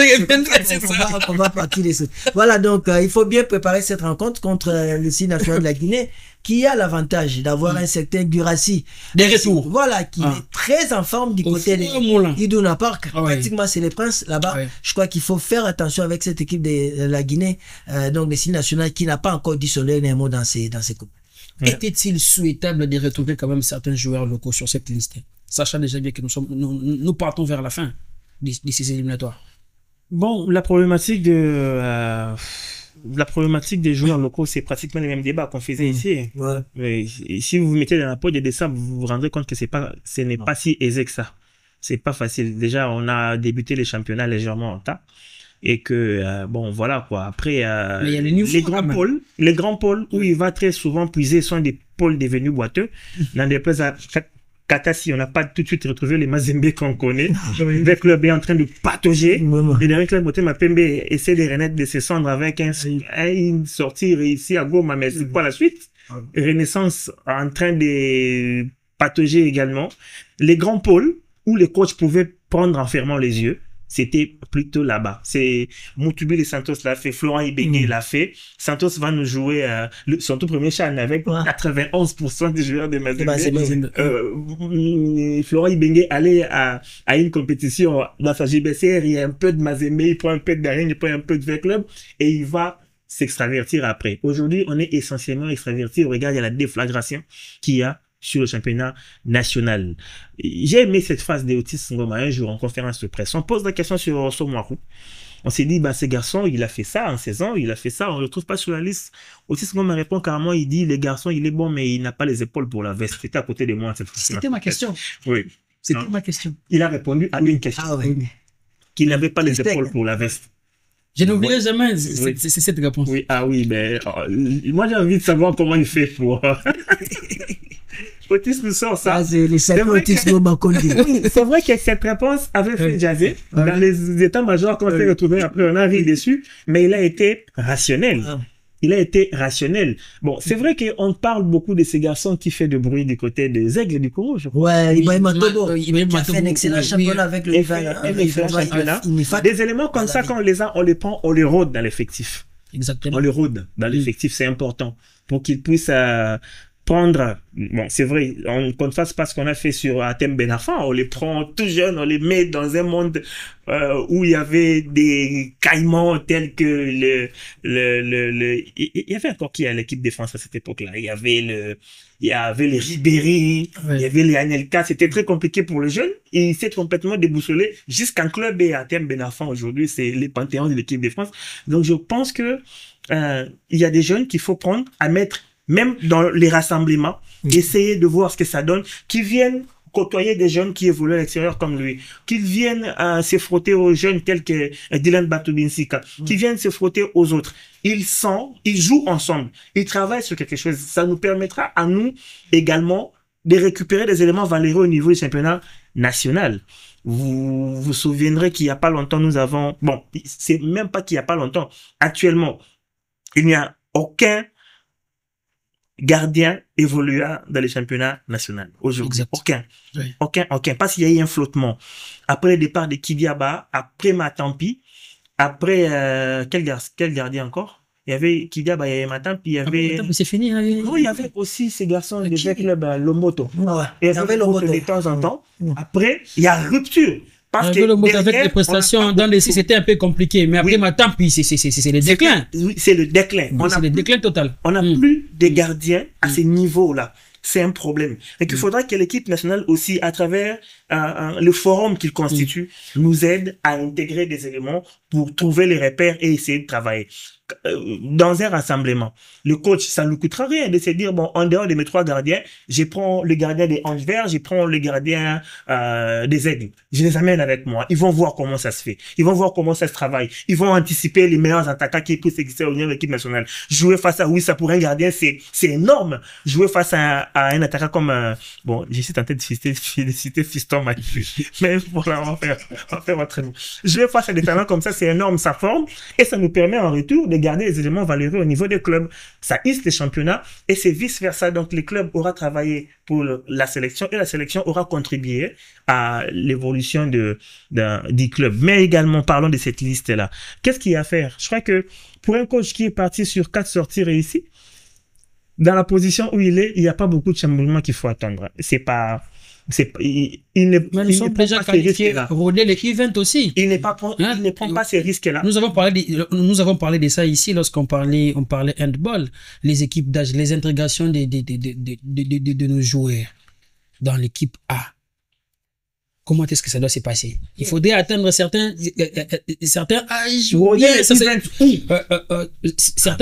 Speaker 1: On va partir de ça. Voilà, donc il faut bien préparer cette rencontre contre le site national de la Guinée, qui a l'avantage d'avoir un certain Guirassy.
Speaker 2: Des retours.
Speaker 1: Voilà, qui est très en forme du côté de Iduna Park. Pratiquement, c'est les princes là-bas. Je crois qu'il faut faire attention avec cette équipe de la Guinée, donc des signes nationaux, qui n'a pas encore dit son dernier mot dans ces coupes.
Speaker 2: Était-il souhaitable de retrouver quand même certains joueurs locaux sur cette liste, sachant déjà bien que nous partons vers la fin de ces éliminatoires?
Speaker 3: Bon, la problématique des joueurs locaux, c'est pratiquement les mêmes débats qu'on faisait ici.
Speaker 1: Ouais.
Speaker 3: Mais si vous vous mettez dans la peau des dessins, vous vous rendrez compte que ce n'est pas si aisé que ça. C'est pas facile. Déjà, on a débuté les championnats légèrement en retard. Et que, bon, voilà, quoi. Après, les grands pôles où il va très souvent puiser sont des pôles devenus boiteux. Dans des places à Katassi, on n'a pas tout de suite retrouvé les Mazembe qu'on connaît. Le club est en train de patauger. Le dernier club, Motema Pembe, essaie de renaître de ses cendres avec une sortie réussie à Goma, mais c'est pas la suite. Renaissance en train de patauger également. Les grands pôles où les coachs pouvaient prendre en fermant les yeux, c'était plutôt là-bas. C'est Moutoubi et Santos l'a fait, Florent Ibengue l'a fait. Santos va nous jouer son tout premier chan avec 91% des joueurs de Mazembe. Florent Ibengue allait à une compétition dans sa GBCR, il y a un peu de Mazembe, il prend un peu de Darien, il prend un peu de V-Club et il va s'extravertir après. Aujourd'hui, on est essentiellement extraverti. Regarde, il y a la déflagration qu'il y a sur le championnat national. J'ai aimé cette phase d'Otis Ngoma un jour en conférence de presse. On pose la question sur Rosso Moirou. On s'est dit, ce garçon, il a fait ça en 16 ans, il a fait ça, on ne le trouve pas sur la liste. Otis Ngoma répond carrément, il dit, les garçons, il est bon, mais il n'a pas les épaules pour la veste. C'était à côté de moi cette fois-ci.
Speaker 2: C'était ma question.
Speaker 3: Oui.
Speaker 2: C'était ma question.
Speaker 3: Il a répondu à une question. Qu'il n'avait pas les épaules pour la veste.
Speaker 2: Je n'oublierai jamais cette réponse.
Speaker 3: Oui, mais moi j'ai envie de savoir comment il fait pour... Otis nous sort ça.
Speaker 1: C'est vrai
Speaker 3: que cette réponse avait fait jaser dans les états-majors qu'on s'est retrouvés après, on a ri dessus, mais il a été rationnel. Il a été rationnel. Bon, c'est vrai qu'on parle beaucoup de ces garçons qui fait de bruit du côté des Aigles du Congo, je crois.
Speaker 1: Ouais, Ibrahim Matobo. Il a fait un excellent championnat avec le
Speaker 3: championnat. Des éléments comme ça, quand on les a, on les prend, on les rôde dans l'effectif.
Speaker 2: Exactement.
Speaker 3: On les rôde dans l'effectif, c'est important. Pour qu'ils puissent prendre, bon, c'est vrai, qu'on ne fasse pas ce qu'on a fait sur Atem Ben Arfa, on les prend tout jeunes, on les met dans un monde où il y avait des caïmans tels que il y avait encore qui à l'équipe de France à cette époque-là, il y avait les Ribéry, il y avait les Anelka, c'était très compliqué pour les jeunes, et il s'est complètement déboussolé jusqu'un club et Atem Ben Arfa aujourd'hui, c'est les panthéons de l'équipe de France. Donc je pense que il y a des jeunes qu'il faut prendre à mettre même dans les rassemblements, essayer de voir ce que ça donne, qu'ils viennent côtoyer des jeunes qui évoluent à l'extérieur comme lui, qu'ils viennent se frotter aux jeunes tels que Dylan Batubinsika, qu'ils viennent se frotter aux autres. Ils jouent ensemble, ils travaillent sur quelque chose. Ça nous permettra à nous également de récupérer des éléments valeureux au niveau du championnat national. Vous vous souviendrez qu'il n'y a pas longtemps, nous avons... Bon, c'est même pas qu'il n'y a pas longtemps. Actuellement, il n'y a aucun gardien évoluant dans les championnats nationaux aujourd'hui. Aucun. Oui. Aucun. Parce qu'il y a eu un flottement. Après le départ de Kidiaba, après Matampi, après, quel gardien encore? Il y avait Kidiaba, il y avait Matampi, il y avait...
Speaker 2: C'est fini, hein?
Speaker 3: Oui, il y avait aussi ces garçons de club, Lomoto.
Speaker 1: Ouais.
Speaker 3: Il y avait Lomoto de temps en temps. Après, il y a rupture. Parce que
Speaker 2: derrière, avec les prestations dans les c'était un peu compliqué, mais après maintenant puis c'est le déclin.
Speaker 3: Oui, c'est le déclin.
Speaker 2: C'est le déclin total.
Speaker 3: On n'a plus de gardiens à ces niveaux-là. C'est un problème. Et qu'il faudra que l'équipe nationale aussi, à travers le forum qu'il constitue, nous aide à intégrer des éléments pour trouver les repères et essayer de travailler. Dans un rassemblement, le coach, ça ne lui coûtera rien de se dire, bon, en dehors de mes 3 gardiens, je prends le gardien des Anges Verts, je prends le gardien des Aigles. Je les amène avec moi. Ils vont voir comment ça se fait. Ils vont voir comment ça se travaille. Ils vont anticiper les meilleurs attaquants qui puissent exister au niveau de l'équipe nationale. Jouer face à Wissa pour un gardien, c'est énorme. Jouer face à un attaquant comme... bon, j'essaie tenté de citer Fiston Mathieu. Mais voilà, on va faire autrement. Jouer face à des talents comme ça, c'est énorme. Ça forme et ça nous permet en retour de garder les éléments valeureux au niveau des clubs. Ça hisse les championnats et c'est vice-versa. Donc, les clubs auront travaillé pour la sélection et la sélection aura contribué à l'évolution du club. Mais également, parlons de cette liste-là. Qu'est-ce qu'il y a à faire? Je crois que pour un coach qui est parti sur 4 sorties réussies, dans la position où il est, il n'y a pas beaucoup de changements qu'il faut attendre. Il ne
Speaker 2: prend pas ces risques-là. Les U20 aussi.
Speaker 3: Il ne prend pas ces risques-là.
Speaker 2: Nous avons parlé de ça ici lorsqu'on parlait handball, les équipes d'âge, les intégrations de nos joueurs dans l'équipe A. Comment est-ce que ça doit se passer? Il faudrait atteindre certains âges, certains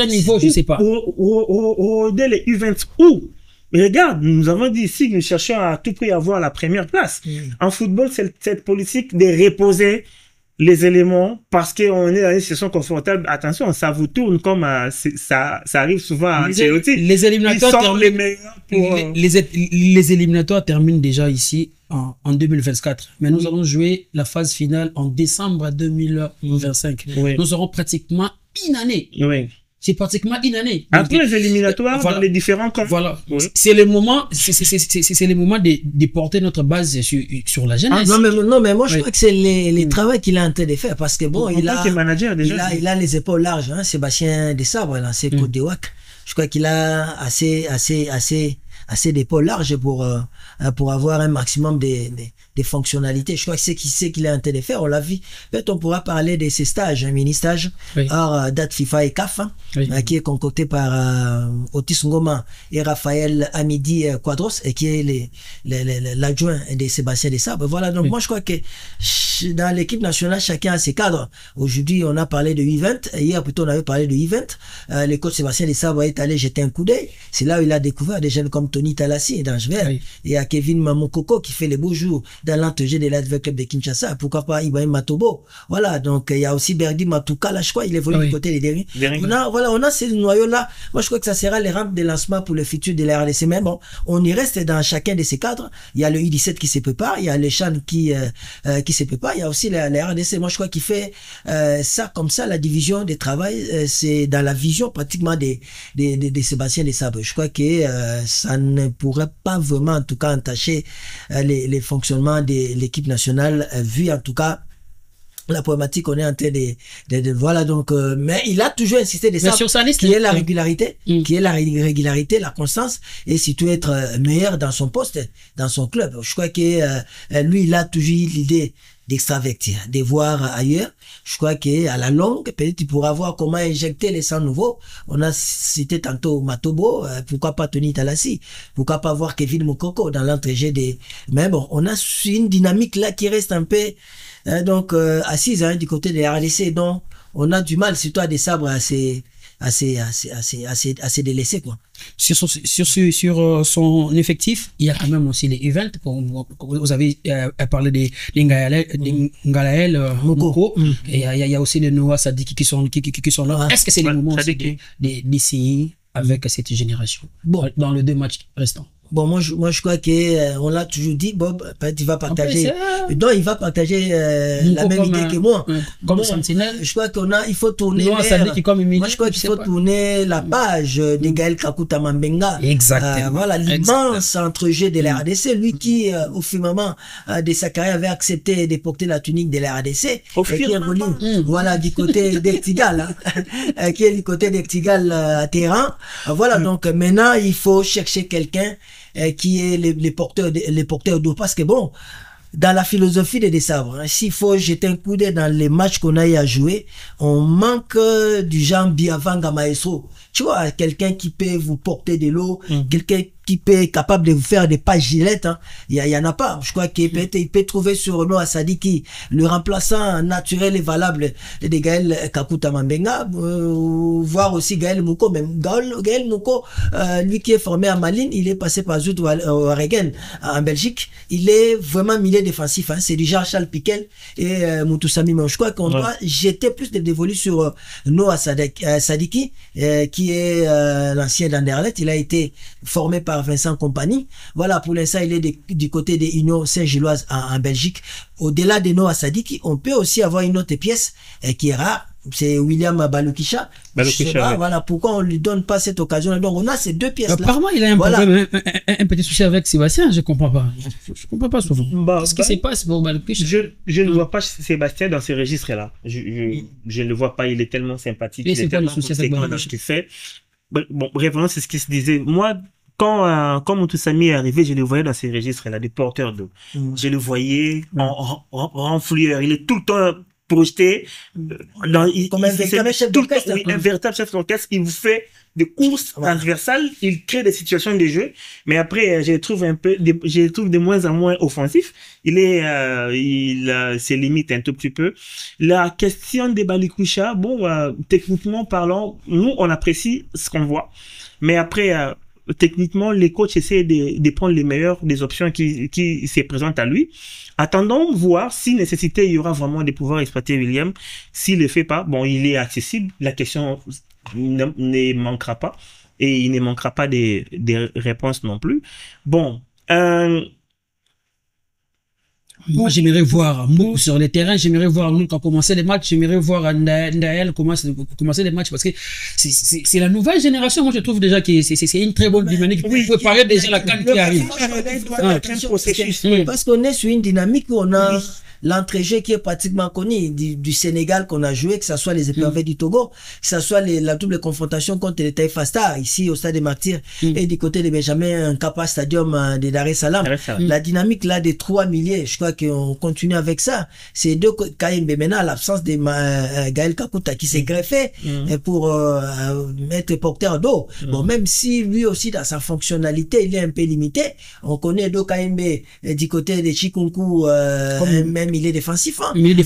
Speaker 2: niveaux, je ne sais pas.
Speaker 3: Les U20 où? Mais regarde, nous avons dit ici que nous cherchons à tout prix à avoir la première place. En football, c'est cette politique de reposer les éléments parce qu'on est dans une situation confortable. Attention, ça vous tourne comme ça arrive souvent à Ancelotti.
Speaker 2: Les éliminatoires les éliminatoires terminent déjà ici en 2024. Mais nous allons jouer la phase finale en décembre 2025.
Speaker 3: Oui.
Speaker 2: Nous aurons pratiquement une année.
Speaker 3: Oui.
Speaker 2: C'est pratiquement une année.
Speaker 3: Après les éliminatoires, dans les différents camps.
Speaker 2: Voilà. Oui. C'est le moment, c'est le moment de porter notre base sur la jeunesse.
Speaker 1: Non, mais moi, je crois que c'est les travaux qu'il a en train de faire parce que bon, il a les épaules larges, hein, Sébastien Desabre, l'ancien Côte d'Ivoire. Je crois qu'il a assez d'épaules larges pour avoir un maximum de fonctionnalités. Je crois que c'est qu'il est en train de faire. On l'a vu. Peut-être on pourra parler de ces stages, mini-stages, hors date FIFA et CAF, qui est concocté par Otis Ngoma et Raphaël Amidi Quadros, et qui est l'adjoint de Sébastien Desabre. Voilà. Donc moi, je crois que dans l'équipe nationale, chacun a ses cadres. Aujourd'hui, on a parlé de U20. Hier, plutôt, on avait parlé de U20. Le coach Sébastien Desabre est allé jeter un coup d'œil. C'est là où il a découvert des jeunes comme Tony Talassi et d'Ange Vert. Et à Kevin Mamokoko qui fait les beaux jours dans l'entrejeu de l'Adver Club de Kinshasa. Pourquoi pas Ibrahim Matobo. Voilà. Donc, il y a aussi Berdi Matuka, là, je crois, il évolue du côté des derniers. On a ces noyaux-là. Moi, je crois que ça sera les rampes de lancement pour le futur de la RDC. Mais bon, on y reste dans chacun de ces cadres. Il y a le U17 qui se prépare. Il y a le Chan qui se prépare. Il y a aussi la RDC. Moi, je crois qu'il fait ça comme ça, la division des travail. C'est dans la vision pratiquement de Sébastien Desabre. Je crois que ça ne pourrait pas vraiment, en tout cas, entacher les fonctionnements de l'équipe nationale, vu en tout cas la problématique qu'on est en train voilà donc mais il a toujours insisté de ça
Speaker 2: sur sa liste,
Speaker 1: qui est la régularité, qui est la régularité, la constance et surtout être meilleur dans son poste, dans son club. Je crois que lui il a toujours eu l'idée d'extravertir, de voir ailleurs. Je crois qu'à la longue, peut-être il pourra voir comment injecter les sangs nouveaux. On a cité tantôt Matobo, pourquoi pas Tony Talassi, pourquoi pas voir Kevin Moukoko dans l'entrejeu des... Mais bon, on a une dynamique là qui reste un peu assise du côté des RDC, donc on a du mal, surtout à des sabres assez délaissés, quoi.
Speaker 2: Sur son effectif, il y a quand même aussi les events. Vous avez parlé des Ngalael Moko. Et il y a aussi les Noah Sadiki qui sont là. Est-ce que c'est le moment d'essayer avec cette génération dans les 2 matchs restants?
Speaker 1: Bon, moi je crois que on l'a toujours dit, Bob, il va partager. Donc il va partager la même idée que moi.
Speaker 2: Comme Sentinelle.
Speaker 1: Je crois il faut tourner. Moi je crois qu'il faut tourner la page de Gaël Kakuta Mambenga.
Speaker 2: Exactement.
Speaker 1: Voilà l'immense entrejeu de la RDC, lui qui au firmament de sa carrière avait accepté de porter la tunique de la RDC. Voilà du côté d'Ectigal, qui est du côté d'Ectigal à Téhéran. Voilà donc maintenant il faut chercher quelqu'un qui est les porteurs d'eau, parce que bon, dans la philosophie des Sabres, s'il faut jeter un coup d'œil dans les matchs qu'on a eu à jouer, on manque du genre Biavanga Maestro. Tu vois, quelqu'un qui peut vous porter de l'eau, quelqu'un qui peut être capable de vous faire des pas gilettes, il y en a pas. Je crois qu'il peut trouver sur Noah Sadiki le remplaçant naturel et valable de Gaël Kakuta Mambenga, voir aussi Gaël Mouko. Même Gaël Mouko, lui qui est formé à Malines, il est passé par Zout au Regen en Belgique. Il est vraiment milieu défensif, c'est du genre Charles Piquel et Moutoussami. Mais je crois qu'on doit jeter plus de dévolus sur Noah Sadiki, qui est l'ancien d'Anderlecht. Il a été formé par Vincent Compagnie. Voilà, pour l'instant, il est du côté des Unions Saint-Gilloise en Belgique. Au-delà de Noah Sadiki, on peut aussi avoir une autre pièce qui est rare. C'est William Balukisha. Voilà, pourquoi on lui donne pas cette occasion. Donc, on a ces 2 pièces-là.
Speaker 2: Apparemment, il a un petit souci avec Sébastien, je comprends pas. Je comprends pas souvent. Qu'est-ce qui se passe pour Balukisha?
Speaker 3: Je ne vois pas Sébastien dans ces registres-là. Je ne le vois pas, il est tellement sympathique.
Speaker 2: Et c'est quoi le souci avec
Speaker 3: Balukisha? Bon, bref, c'est ce qu'il se disait. Moi, quand Moutoussami est arrivé, je le voyais dans ces registres-là, des porteurs d'eau. Je le voyais en renfloueur. Il est tout le temps projeté
Speaker 1: comme un véritable chef d'orchestre.
Speaker 3: Oui, un véritable chef d'orchestre. Il vous fait des courses transversales, il crée des situations de jeu, mais après je le trouve de moins en moins offensif. Il ses limites un tout petit peu. La question des Balukisha, techniquement parlant, nous on apprécie ce qu'on voit, mais après techniquement, les coachs essaient de prendre les meilleures des options qui se présentent à lui. Attendons voir si nécessité il y aura vraiment de pouvoir exploiter William. S'il le fait pas, il est accessible. La question ne manquera pas et il ne manquera pas des réponses non plus.
Speaker 2: Moi, j'aimerais voir sur le terrain, j'aimerais voir nous quand commencer les matchs, j'aimerais voir Ndael commencer les matchs parce que c'est la nouvelle génération. Moi, je trouve déjà que c'est une très bonne dynamique pour préparer déjà la CAN qui arrive.
Speaker 1: Parce qu'on est sur une dynamique où on a l'entrejeu qui est pratiquement connu du Sénégal qu'on a joué, que ce soit les épervers du Togo, que ce soit la double confrontation contre les Taïfa Stars ici au Stade des Martyrs et du côté de Benjamin Nkapa Stadium de Dar es Salaam. La dynamique là des 3 milliers, je crois qu'on continue avec ça. C'est 2 Kaïm Bemena, l'absence de Gaël Kakuta qui s'est greffé pour être porteur d'eau. Même si lui aussi dans sa fonctionnalité il est un peu limité, on connaît Do Kaïmbe du côté de Chikunku, même il est défensif.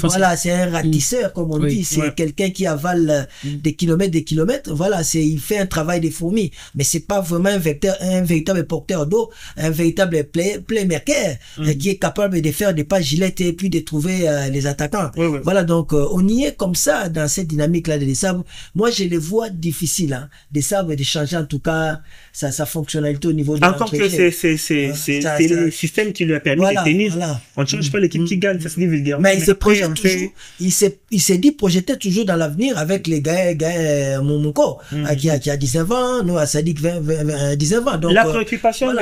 Speaker 1: Voilà, c'est un ratisseur, comme on dit. C'est quelqu'un qui avale des kilomètres. Voilà, il fait un travail de fourmi. Mais c'est pas vraiment un véritable porteur d'eau, un véritable playmaker qui est capable de faire des pas gilettes et puis de trouver les attaquants. Voilà, donc on y est comme ça dans cette dynamique-là des Sabres. Moi, je les vois difficiles, des Sabres, de changer en tout cas sa fonctionnalité au niveau de
Speaker 3: encore que c'est le système qui lui a permis de tenir. On ne change pas l'équipe qui gagne.
Speaker 1: Mais il se projette toujours, il s'est dit projeter toujours dans l'avenir avec les gars Moumouko, qui a 19 ans, nous, à Sadik 19 ans. Donc,
Speaker 3: la préoccupation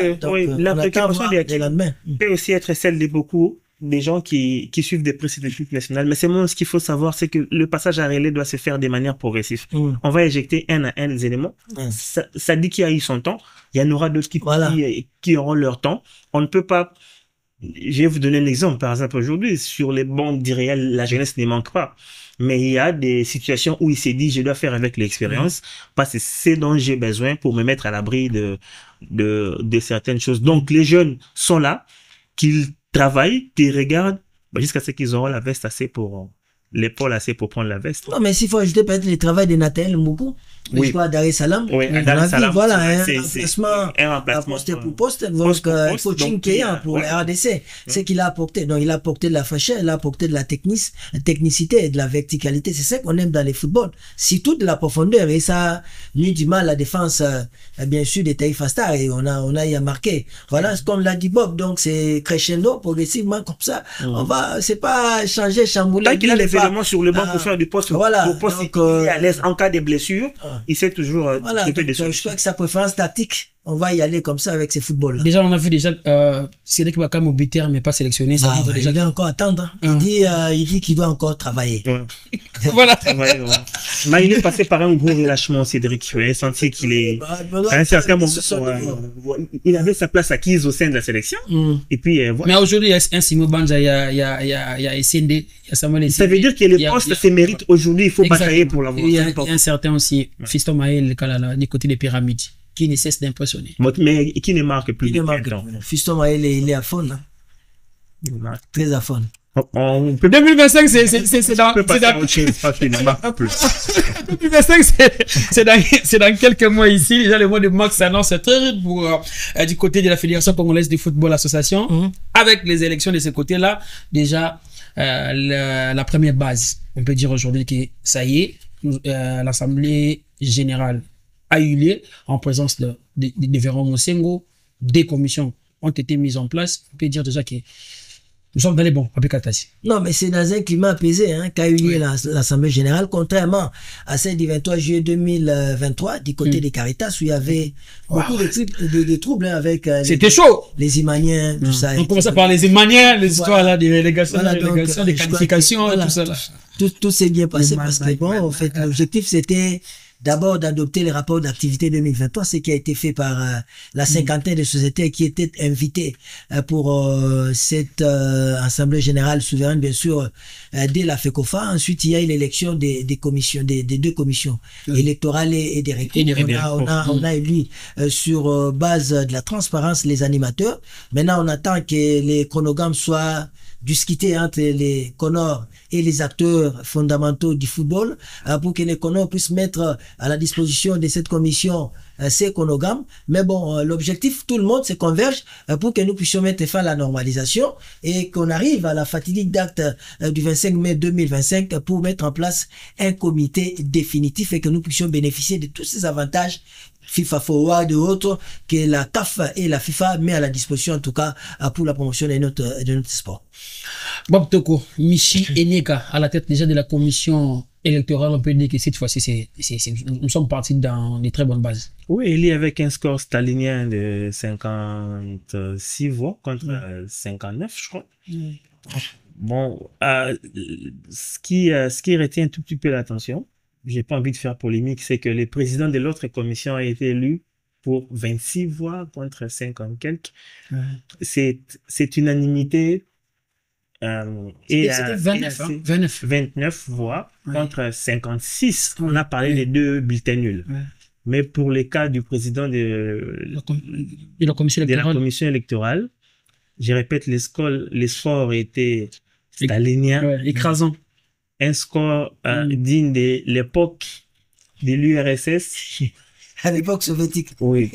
Speaker 3: peut aussi être celle de beaucoup, des gens qui suivent des précis de l'équipe nationale. Mais c'est moi, ce qu'il faut savoir, c'est que le passage à relais doit se faire de manière progressive. On va éjecter un à un les éléments. Ça dit qu'il y a eu son temps. Il y en aura d'autres qui auront leur temps. On ne peut pas... Je vais vous donner un exemple. Par exemple, aujourd'hui, sur les bancs d'Irréal, la jeunesse ne manque pas. Mais il y a des situations où il s'est dit, je dois faire avec l'expérience parce que c'est dont j'ai besoin pour me mettre à l'abri de certaines choses. Donc, les jeunes sont là, qu'ils travaillent, qu'ils regardent, jusqu'à ce qu'ils auront la veste assez pour, l'épaule assez pour prendre la veste.
Speaker 1: Non, mais s'il faut ajouter peut-être le travail de Nathalie Mboukou, je crois, à Dar es Salaam.
Speaker 3: Oui, à Dar es Salaam.
Speaker 1: Voilà, un remplacement poste pour poste, donc, coaching payant pour la RDC. C'est qu'il a apporté. Donc, il a apporté de la fraîcheur, il a apporté de la technicité et de la verticalité. C'est ça qu'on aime dans les footballs. Surtout de la profondeur. Et ça nuit du mal à la défense, bien sûr, des Taïfa Stars. Et on a y a marqué. Voilà, comme l'a dit Bob. Donc, c'est crescendo, progressivement, comme ça. C'est pas changer, chambouler.
Speaker 3: Tant qu'il a les éléments sur le banc pour faire du poste, pour poste, il est à l'aise en cas de blessure. Il sait toujours
Speaker 1: je crois que sa préférence tactique, on va y aller comme ça avec ces footballs.
Speaker 2: Déjà, on a vu Cédric Bakam au buteur, mais pas sélectionné. Ça
Speaker 1: déjà. Il doit encore attendre. Il dit qu'il doit encore travailler.
Speaker 2: Voilà.
Speaker 3: Mais il est passé par un gros relâchement, Cédric. Il a senti qu'il est, à un certain moment, il avait sa place acquise au sein de la sélection. Et puis,
Speaker 2: Mais aujourd'hui, il y a un Simo Banja, il y a SND, il y a Samuel SND.
Speaker 3: Ça veut dire que les postes se méritent aujourd'hui. Il faut batailler pour l'avoir.
Speaker 2: Il y a un certain aussi, Fiston Maël, du côté des pyramides, qui ne cesse d'impressionner.
Speaker 3: Mais qui ne marque plus.
Speaker 1: Fiston Maël, il est à fond, là. Très à fond.
Speaker 2: 2025, c'est dans 2025, c'est dans quelques mois ici. Déjà, le mois de mars s'annonce très rude pour, du côté de la Fédération Congolaise de Football Association. Avec les élections de ce côté-là, déjà, la première base. On peut dire aujourd'hui que ça y est, l'Assemblée Générale a eu lieu en présence de Véron Mosengo. Des commissions ont été mises en place. On peut dire déjà que nous sommes dans les bons,
Speaker 1: non, mais c'est dans un climat apaisé qu'a eu lieu l'Assemblée Générale, contrairement à celle du 23 juillet 2023, du côté des Caritas, où il y avait beaucoup de troubles avec
Speaker 2: c'était chaud.
Speaker 1: Les Imaniens, tout ça.
Speaker 2: On commençait par les Imaniens, les histoires là, des relégations, des qualifications, tout ça là.
Speaker 1: Tout s'est bien passé parce que bon, en fait, l'objectif c'était d'abord d'adopter les rapports d'activité 2023, ce qui a été fait par la cinquantaine de sociétés qui étaient invitées pour cette assemblée générale souveraine, bien sûr, dès la FECOFA. Ensuite, il y a eu l'élection des commissions, des deux commissions électorales et des recours. On a élu sur base de la transparence les animateurs. Maintenant, on attend que les chronogrammes soient discuter entre les connors et les acteurs fondamentaux du football pour que les connors puissent mettre à la disposition de cette commission ces chronogrammes. Mais bon, l'objectif, tout le monde se converge pour que nous puissions mettre fin à la normalisation et qu'on arrive à la fatidique date du 25 mai 2025 pour mettre en place un comité définitif et que nous puissions bénéficier de tous ces avantages FIFA Forward et autres que la CAF et la FIFA met à la disposition, en tout cas, pour la promotion de notre sport.
Speaker 2: Bob Toko, Michi Eneka, à la tête déjà de la commission électorale, on peut dire que cette fois-ci, nous sommes partis dans des très bonnes bases.
Speaker 3: Oui, il est avec un score stalinien de 56 voix contre 59, je crois. Bon, ce qui retient un tout petit peu l'attention, j'ai pas envie de faire polémique, c'est que le président de l'autre commission a été élu pour 26 voix contre 50 quelques. C'est unanimité. Et 29 voix contre 56. On a parlé des deux bulletins nuls. Mais pour les cas du président de la commission électorale, je répète, les scores étaient staliniens.
Speaker 2: Écrasants.
Speaker 3: Un score digne de l'époque de l'URSS.
Speaker 1: À l'époque soviétique.
Speaker 3: Oui.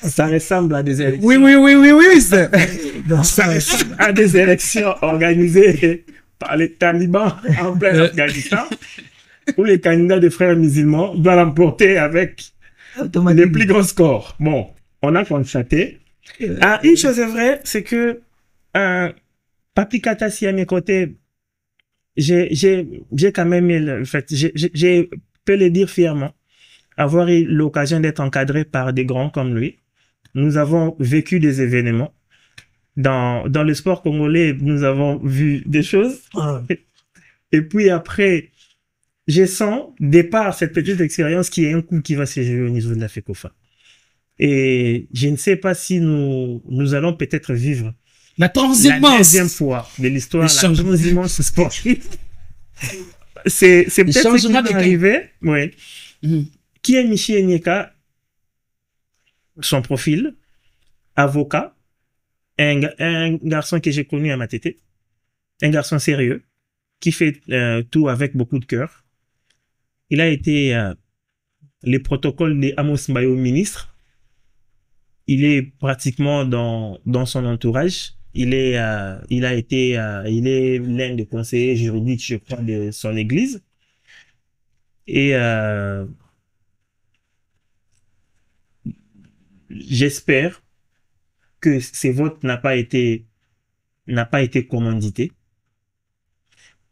Speaker 3: Ça ressemble à des élections.
Speaker 2: Oui.
Speaker 3: Ça ressemble à des élections organisées par les talibans en plein Afghanistan, où les candidats des frères musulmans doivent l'emporter avec les plus grands scores. Bon, on a constaté. Une chose est vraie, c'est que Papi Katassi à mes côtés, j'ai quand même, en fait, j'ai peux le dire fièrement, avoir eu l'occasion d'être encadré par des grands comme lui. Nous avons vécu des événements dans le sport congolais, nous avons vu des choses.
Speaker 1: Ah.
Speaker 3: Et puis après, je sens, départ cette petite expérience, qui est un coup qui va se jouer au niveau de la FECOFA. Et je ne sais pas si nous allons peut-être vivre
Speaker 2: la
Speaker 3: deuxième fois de l'histoire, la transhumance sportive. C'est peut-être ce qui va arriver. Ouais. Qui est Michi Enyeka? Son profil, avocat, un garçon que j'ai connu à Matete, un garçon sérieux, qui fait tout avec beaucoup de cœur. Il a été les protocoles de Amos Mbayo ministre. Il est pratiquement dans son entourage. Il est l'un des conseillers juridiques, je crois, de son église. Et j'espère que ces votes n'a pas été commandité.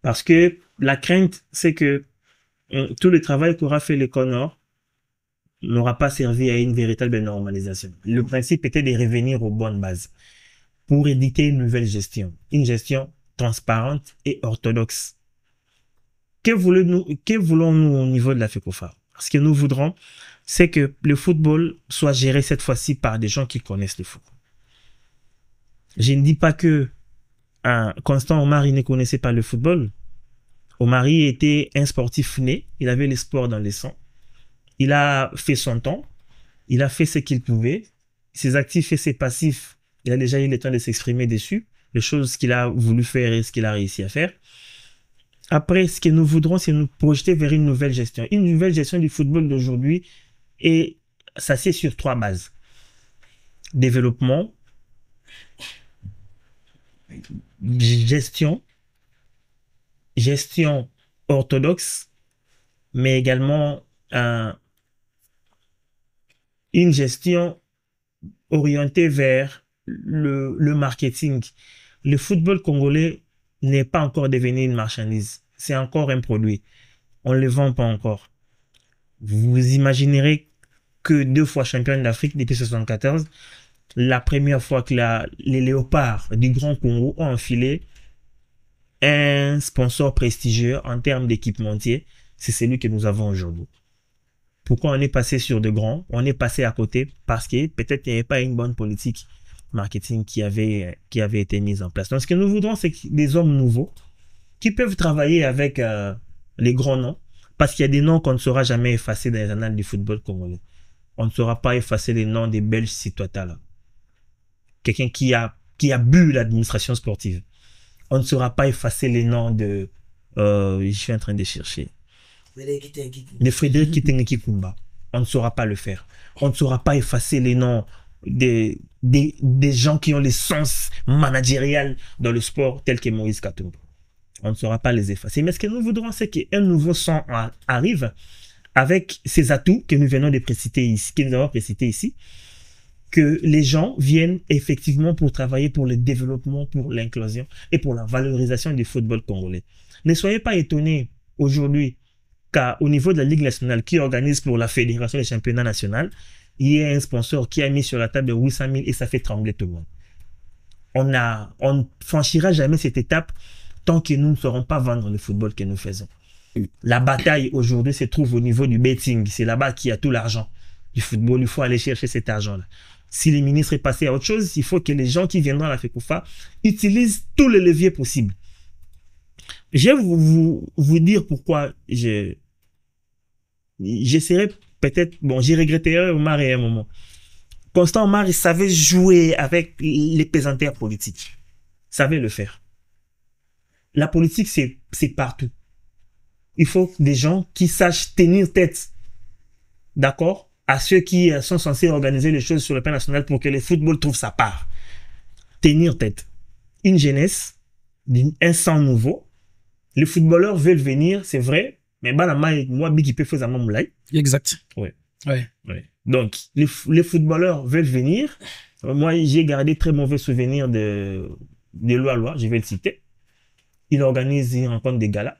Speaker 3: Parce que la crainte, c'est que tout le travail qu'aura fait le Nord n'aura pas servi à une véritable normalisation. Le principe était de revenir aux bonnes bases pour éditer une nouvelle gestion, une gestion transparente et orthodoxe. Que voulons-nous au niveau de la FECOFA? Ce que nous voudrons, c'est que le football soit géré cette fois-ci par des gens qui connaissent le foot. Je ne dis pas que Constant Omari ne connaissait pas le football. Omari était un sportif né, il avait le sport dans le sang. Il a fait son temps, il a fait ce qu'il pouvait. Ses actifs et ses passifs, il a déjà eu le temps de s'exprimer dessus, les choses qu'il a voulu faire et ce qu'il a réussi à faire. Après, ce que nous voudrons, c'est nous projeter vers une nouvelle gestion. Une nouvelle gestion du football d'aujourd'hui, et ça c'est sur 3 bases. Développement, gestion orthodoxe, mais également une gestion orientée vers le marketing. Le football congolais n'est pas encore devenu une marchandise. C'est encore un produit. On ne le vend pas encore. Vous imaginerez que 2 fois championne d'Afrique depuis 1974, la première fois que les léopards du Grand Congo ont enfilé un sponsor prestigieux en termes d'équipementier, c'est celui que nous avons aujourd'hui. Pourquoi on est passé sur de grands? On est passé à côté parce que peut-être il n'y avait pas une bonne politique marketing qui avait été mise en place. Donc ce que nous voudrons, c'est des hommes nouveaux qui peuvent travailler avec les grands noms, parce qu'il y a des noms qu'on ne saura jamais effacer dans les annales du football congolais. On ne saura pas effacer les noms des Belges Citoata là. Quelqu'un qui a bu l'administration sportive. On ne saura pas effacer les noms de je suis en train de chercher de Frédéric Kitengi Kumba. On ne saura pas le faire. On ne saura pas effacer les noms des gens qui ont l'essence managériale dans le sport, tels que Moïse Katumbi. On ne saura pas les effacer. Mais ce que nous voudrons, c'est qu'un nouveau sang arrive avec ces atouts que nous venons de préciter ici, que nous avons précités ici, que les gens viennent effectivement pour travailler pour le développement, pour l'inclusion et pour la valorisation du football congolais. Ne soyez pas étonnés aujourd'hui qu'au niveau de la Ligue nationale qui organise pour la Fédération des championnats nationaux, il y a un sponsor qui a mis sur la table de 800 000 et ça fait trembler tout le monde. On ne franchira jamais cette étape tant que nous ne saurons pas vendre le football que nous faisons. La bataille aujourd'hui se trouve au niveau du betting. C'est là-bas qu'il y a tout l'argent du football. Il faut aller chercher cet argent-là. Si le ministre est passé à autre chose, il faut que les gens qui viendront à la FECOFA utilisent tous les leviers possibles. Je vais vous dire pourquoi j'essaierai peut-être, bon, j'y regretterai Omar à un moment. Constant Omar, il savait jouer avec les pesanteurs politiques. Il savait le faire. La politique, c'est partout. Il faut des gens qui sachent tenir tête, d'accord, à ceux qui sont censés organiser les choses sur le plan national pour que le football trouve sa part. Tenir tête. Une jeunesse, un sang nouveau. Les footballeurs veulent venir, c'est vrai, mais moi, Biki peut faire un moulay.
Speaker 2: Exact.
Speaker 3: Ouais.
Speaker 2: Ouais.
Speaker 3: Ouais. Donc, les footballeurs veulent venir. Moi, j'ai gardé très mauvais souvenirs de Loa, je vais le citer. Il organise une rencontre de gala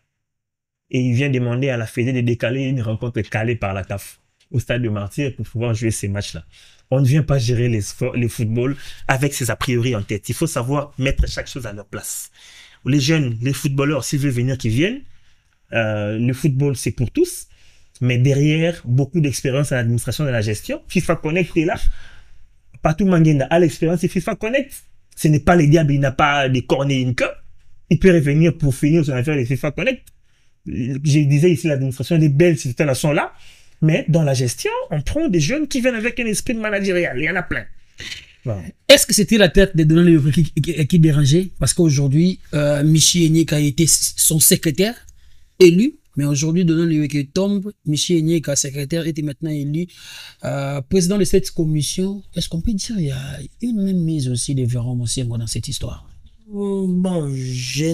Speaker 3: et il vient demander à la Fédé de décaler une rencontre calée par la CAF. au stade de Martyrs pour pouvoir jouer ces matchs-là. On ne vient pas gérer les footballs avec ses a priori en tête. Il faut savoir mettre chaque chose à leur place. Les jeunes, les footballeurs, s'ils veulent venir, qu'ils viennent. Le football, c'est pour tous. Mais derrière, beaucoup d'expérience à l'administration de la gestion. FIFA Connect est là. Patou Mangenda a l'expérience de FIFA Connect. Ce n'est pas les diables, il n'a pas des cornets une queue. Il peut revenir pour finir son affaire de FIFA Connect. Je disais ici, l'administration, les belles citoyens sont là. Mais dans la gestion, on prend des jeunes qui viennent avec un esprit managérial. Il y en a plein.
Speaker 2: Voilà. Est-ce que c'était la tête de Donald qui dérangeait? Parce qu'aujourd'hui, Michi Enyeka a été son secrétaire élu. Mais aujourd'hui, Donald Leweke tombe, Michi Enyeka, secrétaire, était maintenant élu président de cette commission. Est-ce qu'on peut dire qu'il y a une même mise aussi de Véran Mosengo dans cette histoire?
Speaker 1: Bon, je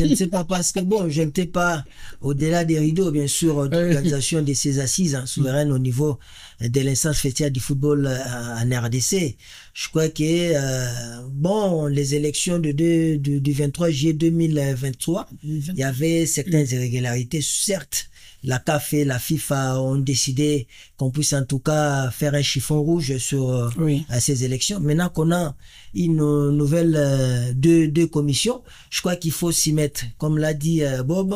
Speaker 1: ne sais pas parce que bon, je n'étais pas au-delà des rideaux, bien sûr, d'organisation de ces assises souveraines au niveau de l'instance fêtière du football en RDC. Je crois que bon, les élections du 23 juillet 2023, il y avait certaines irrégularités, certes. La CAF et la FIFA ont décidé qu'on puisse en tout cas faire un chiffon rouge sur ces élections. Maintenant qu'on a une nouvelle deux commissions, je crois qu'il faut s'y mettre. Comme l'a dit Bob,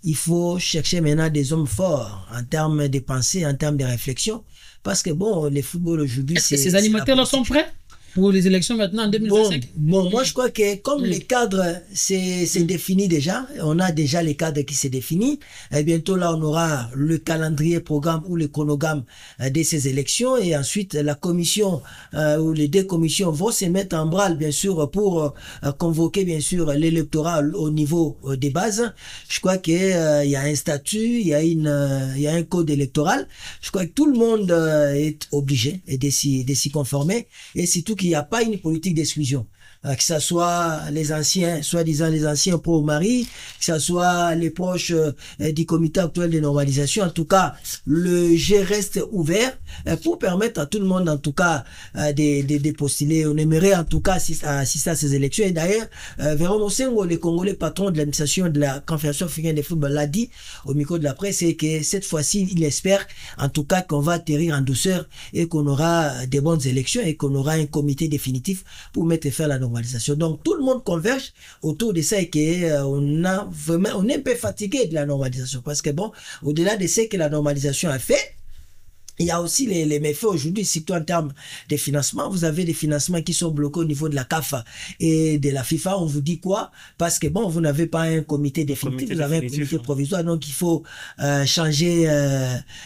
Speaker 1: il faut chercher maintenant des hommes forts en termes de pensée, en termes de réflexion. Parce que bon, les footballs aujourd'hui...
Speaker 2: Est-ce que ces animateurs-là sont prêts pour les élections maintenant en 2025?
Speaker 1: Bon, moi je crois que comme les cadres c'est défini déjà, on a déjà les cadres qui s'est définis, et bientôt là on aura le calendrier, programme ou le chronogramme de ces élections, et ensuite la commission ou les deux commissions vont se mettre en branle bien sûr pour convoquer bien sûr l'électorat au niveau des bases. Je crois que il y a un statut, il y a un code électoral. Je crois que tout le monde est obligé de s'y conformer, et surtout qu'il n'y a pas une politique d'exclusion. Que ce soit les anciens, soi-disant les anciens pro-mari, que ce soit les proches du comité actuel de normalisation. En tout cas, le jeu reste ouvert pour permettre à tout le monde, en tout cas, de postuler. On aimerait, en tout cas, assister à ces élections. Et d'ailleurs, Véran Mosengo, le Congolais patron de l'administration de la Confédération africaine de football, l'a dit au micro de la presse, c'est que cette fois-ci, il espère, en tout cas, qu'on va atterrir en douceur et qu'on aura des bonnes élections et qu'on aura un comité définitif pour mettre fin à la normalisation. Donc tout le monde converge autour de ça, et que on est un peu fatigué de la normalisation, parce que bon, au-delà de ce que la normalisation a fait, il y a aussi les méfaits aujourd'hui, surtout en termes de financement. Vous avez des financements qui sont bloqués au niveau de la CAF et de la FIFA. On vous dit quoi? Parce que bon, vous n'avez pas un comité définitif, vous avez un comité provisoire, donc il faut changer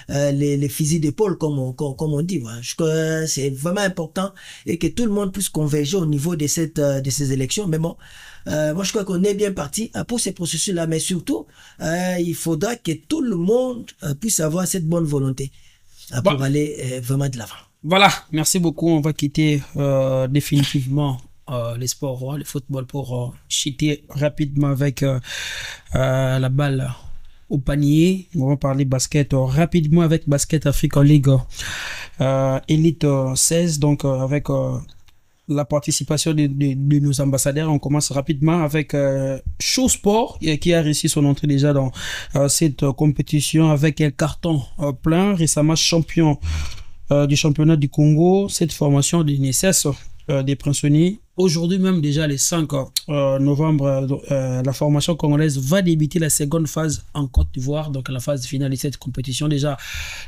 Speaker 1: les fusils d'épaule, comme on dit. Voilà. Je crois que c'est vraiment important, et que tout le monde puisse converger au niveau de ces élections. Mais bon, moi je crois qu'on est bien parti pour ces processus-là, mais surtout, il faudra que tout le monde puisse avoir cette bonne volonté pour aller vraiment de l'avant.
Speaker 2: Voilà, merci beaucoup. On va quitter définitivement les sports rois, le football, pour chuter rapidement avec la balle au panier. On va parler basket rapidement avec Basket Africa League Elite 16, donc avec la participation de nos ambassadeurs. On commence rapidement avec Show Sport qui a réussi son entrée déjà dans cette compétition avec un carton plein, récemment champion du championnat du Congo. Cette formation de l'INSS des Princonies, aujourd'hui même déjà le 5 novembre, la formation congolaise va débuter la seconde phase en Côte d'Ivoire, donc la phase finale de cette compétition. Déjà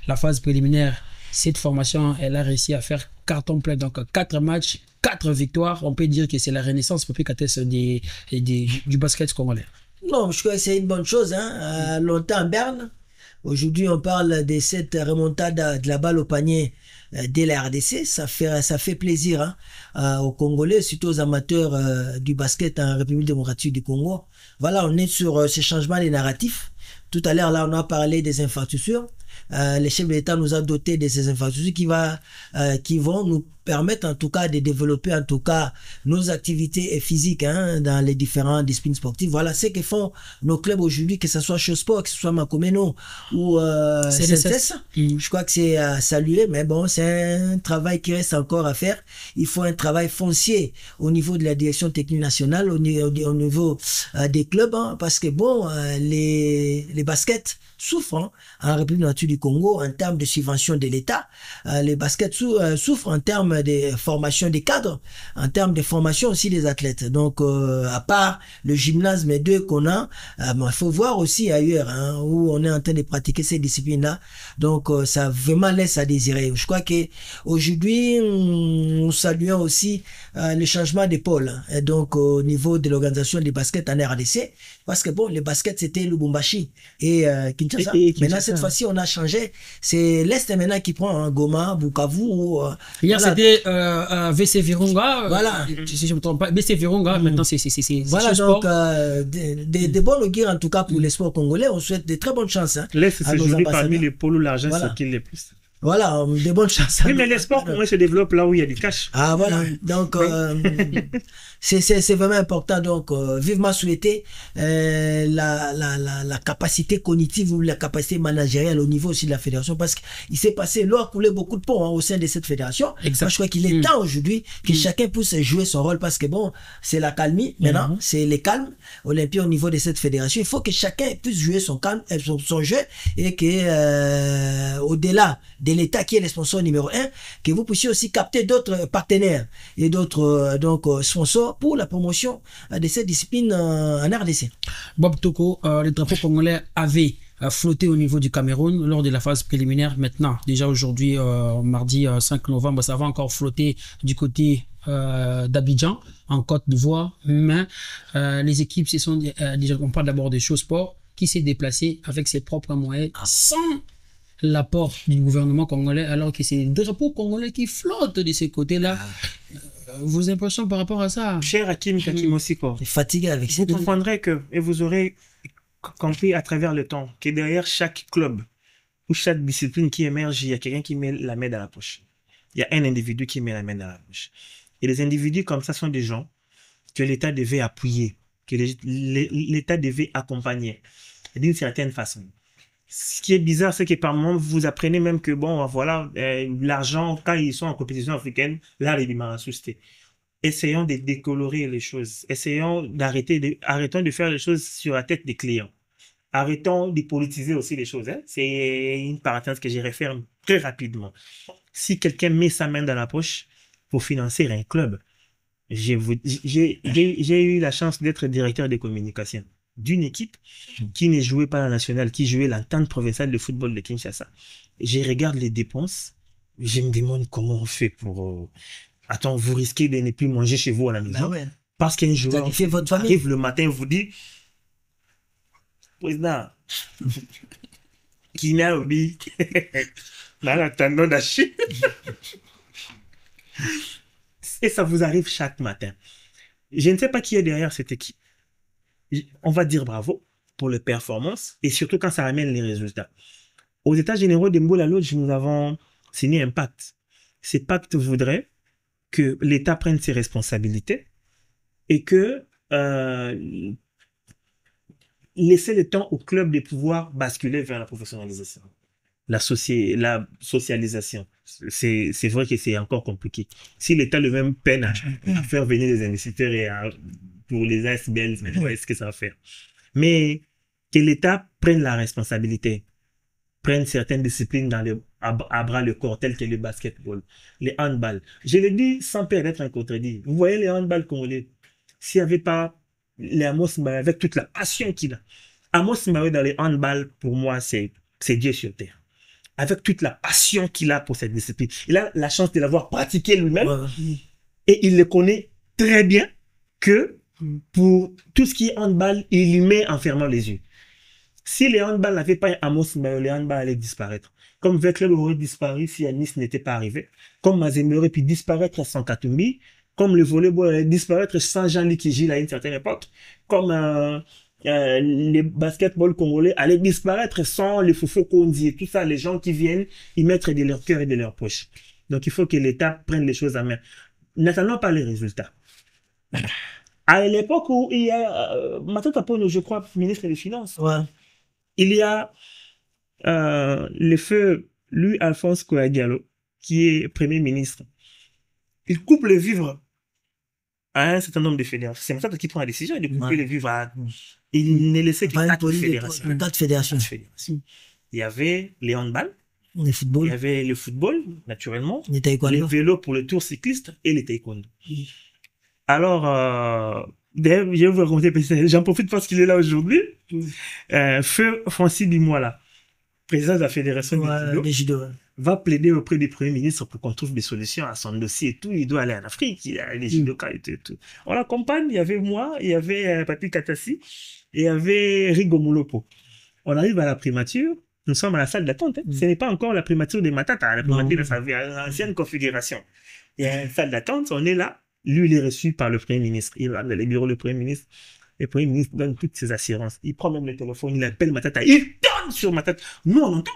Speaker 2: la phase préliminaire, cette formation, elle a réussi à faire carton plein, donc 4 matchs, 4 victoires. On peut dire que c'est la renaissance pour du basket congolais.
Speaker 1: Non, je crois que c'est une bonne chose. Longtemps à Berne. Aujourd'hui, on parle de cette remontada de la balle au panier dès la RDC. Ça fait plaisir aux Congolais, surtout aux amateurs du basket en République démocratique du Congo. Voilà, on est sur ce changement des narratifs. Tout à l'heure, là, on a parlé des infrastructures. Le chef de l'État nous a doté de ces infrastructures qui vont nous permettre en tout cas de développer en tout cas nos activités physiques hein, dans les différents disciplines sportives. Voilà ce que font nos clubs aujourd'hui, que ce soit Chosport, que ce soit Makomeno ou CNSS. Je crois que c'est à saluer, mais bon, c'est un travail qui reste encore à faire. Il faut un travail foncier au niveau de la direction technique nationale, au niveau des clubs, hein, parce que bon, les baskets souffrent hein, en République démocratique du Congo en termes de subvention de l'État. Les baskets souffrent en termes de formation des cadres, en termes de formation aussi des athlètes. Donc, à part le gymnase, mais deux qu'on a, il faut voir aussi ailleurs hein, où on est en train de pratiquer ces disciplines-là. Donc, ça vraiment laisse à désirer. Je crois que aujourd'hui, nous saluons aussi le changement d'épaule. Hein, donc, au niveau de l'organisation des baskets en RDC, parce que bon, les baskets c'était Lubumbashi et Kinshasa. Maintenant, cette fois-ci, on a changé. C'est l'Est maintenant qui prend hein, Goma, Bukavu.
Speaker 2: Hier, voilà. C'était VC Virunga.
Speaker 1: Voilà.
Speaker 2: Si je me trompe pas, VC Virunga, maintenant c'est
Speaker 1: voilà, donc des bonnes augures en tout cas pour les sports congolais. On souhaite de très bonnes chances. Hein,
Speaker 3: l'Est, c'est aujourd'hui parmi les pôles où l'argent circule le plus.
Speaker 1: Voilà, des bonnes chances.
Speaker 3: Oui, mais les sports, comment se développent là où il y a du cash.
Speaker 1: Ah, voilà. Donc, c'est vraiment important. Donc, vivement souhaiter la capacité cognitive ou la capacité managériale au niveau aussi de la fédération, parce qu'il s'est passé, l'eau a coulé beaucoup de ponts hein, au sein de cette fédération. Moi, je crois qu'il est temps aujourd'hui que chacun puisse jouer son rôle, parce que bon, c'est la calmie. Maintenant, c'est les calmes olympiques au niveau de cette fédération. Il faut que chacun puisse jouer son calme, son jeu, et que au-delà de l'État qui est le sponsor numéro 1, que vous puissiez aussi capter d'autres partenaires et d'autres sponsors pour la promotion de cette discipline en RDC.
Speaker 2: Bob Toko, le drapeau congolais avait flotté au niveau du Cameroun lors de la phase préliminaire. Maintenant, déjà aujourd'hui, mardi 5 novembre, ça va encore flotter du côté d'Abidjan, en Côte d'Ivoire. Mais les équipes, on parle d'abord des Chosport, qui s'est déplacé avec ses propres moyens, sans l'apport du gouvernement congolais, alors que c'est les drapeaux congolais qui flottent de ces côtés-là. Vos impressions par rapport à ça?
Speaker 3: Cher Hakim Kakimosiko,
Speaker 1: fatigué avec
Speaker 3: vous comprendrez que, et vous aurez compris à travers le temps, que derrière chaque club ou chaque discipline qui émerge, il y a quelqu'un qui met la main dans la poche. Il y a un individu qui met la main dans la poche. Et les individus comme ça sont des gens que l'État devait appuyer, que l'État devait accompagner d'une certaine façon. Ce qui est bizarre, c'est que par moment, vous apprenez même que, bon, voilà, l'argent, quand ils sont en compétition africaine, là, il est suscité. Essayons de décolorer les choses. Essayons arrêtons de faire les choses sur la tête des clients. Arrêtons de politiser aussi les choses. Hein. C'est une parenthèse que je referme très rapidement. Si quelqu'un met sa main dans la poche pour financer un club, j'ai eu la chance d'être directeur de communication d'une équipe qui ne jouait pas la nationale, qui jouait l'entente provinciale de football de Kinshasa. Je regarde les dépenses, je me demande comment on fait pour... Attends, vous risquez de ne plus manger chez vous à la maison.
Speaker 1: Ouais.
Speaker 3: Parce qu'un joueur
Speaker 1: arrive
Speaker 3: le matin, vous dit, président, qui n'a oublié dans la tendon d'Achille. Et ça vous arrive chaque matin. Je ne sais pas qui est derrière cette équipe. On va dire bravo pour les performances et surtout quand ça ramène les résultats. Aux États généraux de Mboula Lodge, nous avons signé un pacte. Ce pacte voudrait que l'État prenne ses responsabilités et que laisser le temps au club de pouvoir basculer vers la professionnalisation. La socialisation. C'est vrai que c'est encore compliqué. Si l'État lui-même peine à faire venir les investisseurs et pour les ASBL, est-ce que ça va faire? Mais que l'État prenne la responsabilité, prenne certaines disciplines à bras le corps, telles que le basketball, les handball. Je le dis sans peur d'être un contredit. Vous voyez les handball congolais, s'il n'y avait pas les Amos Mbaye, avec toute la passion qu'il a. Amos Mbaye dans les handball, pour moi, c'est Dieu sur terre. Avec toute la passion qu'il a pour cette discipline. Il a la chance de l'avoir pratiqué lui-même. Et il le connaît très bien que pour tout ce qui est handball, il y met en fermant les yeux. Si les handball n'avaient pas Amos Mbaye, les handball allaient disparaître. Comme Vecleb aurait disparu si Anis n'était pas arrivé. Comme Mazembe aurait pu disparaître sans Katumbi. Comme le volleyball allait disparaître sans Jean-Luc Gilles à une certaine époque. Comme les basketball congolais allaient disparaître sans les Fofo Kondi et tout ça, les gens qui viennent y mettre de leur cœur et de leur poche. Donc, il faut que l'État prenne les choses en main. N'attendons pas les résultats. À l'époque où il y a Matata Ponyo, je crois, ministre des Finances, il y a le feu Louis-Alphonse Kouya-Diallo, qui est Premier ministre. Il coupe les vivres à un certain nombre de fédérations. C'est Matata qui prend la décision de couper les vivres à... Il ne laissait que 4 fédérations.
Speaker 1: 4 fédérations.
Speaker 3: Il y avait les handball,
Speaker 1: le football.
Speaker 3: Il y avait le football, naturellement,
Speaker 1: les
Speaker 3: vélos pour le tour cycliste et les taekwondo. Alors, d'ailleurs, je vais vous raconter, j'en profite parce qu'il est là aujourd'hui. Feu Francis Bimola, président de la fédération de judo, va plaider auprès du Premier ministre pour qu'on trouve des solutions à son dossier et tout. Il doit aller en Afrique, il y a les judokas et tout. On l'accompagne, il y avait moi, il y avait Papi Katassi, et il y avait Rigo Moulopo. On arrive à la primature, nous sommes à la salle d'attente. Ce n'est pas encore la primature de Matata, la primature de sa ancienne configuration. Il y a une salle d'attente, on est là. Lui, il est reçu par le Premier ministre. Il va dans les bureaux du Premier ministre. Le Premier ministre donne toutes ses assurances. Il prend même le téléphone, il appelle Matata. Il donne sur Matata. Nous, on entend.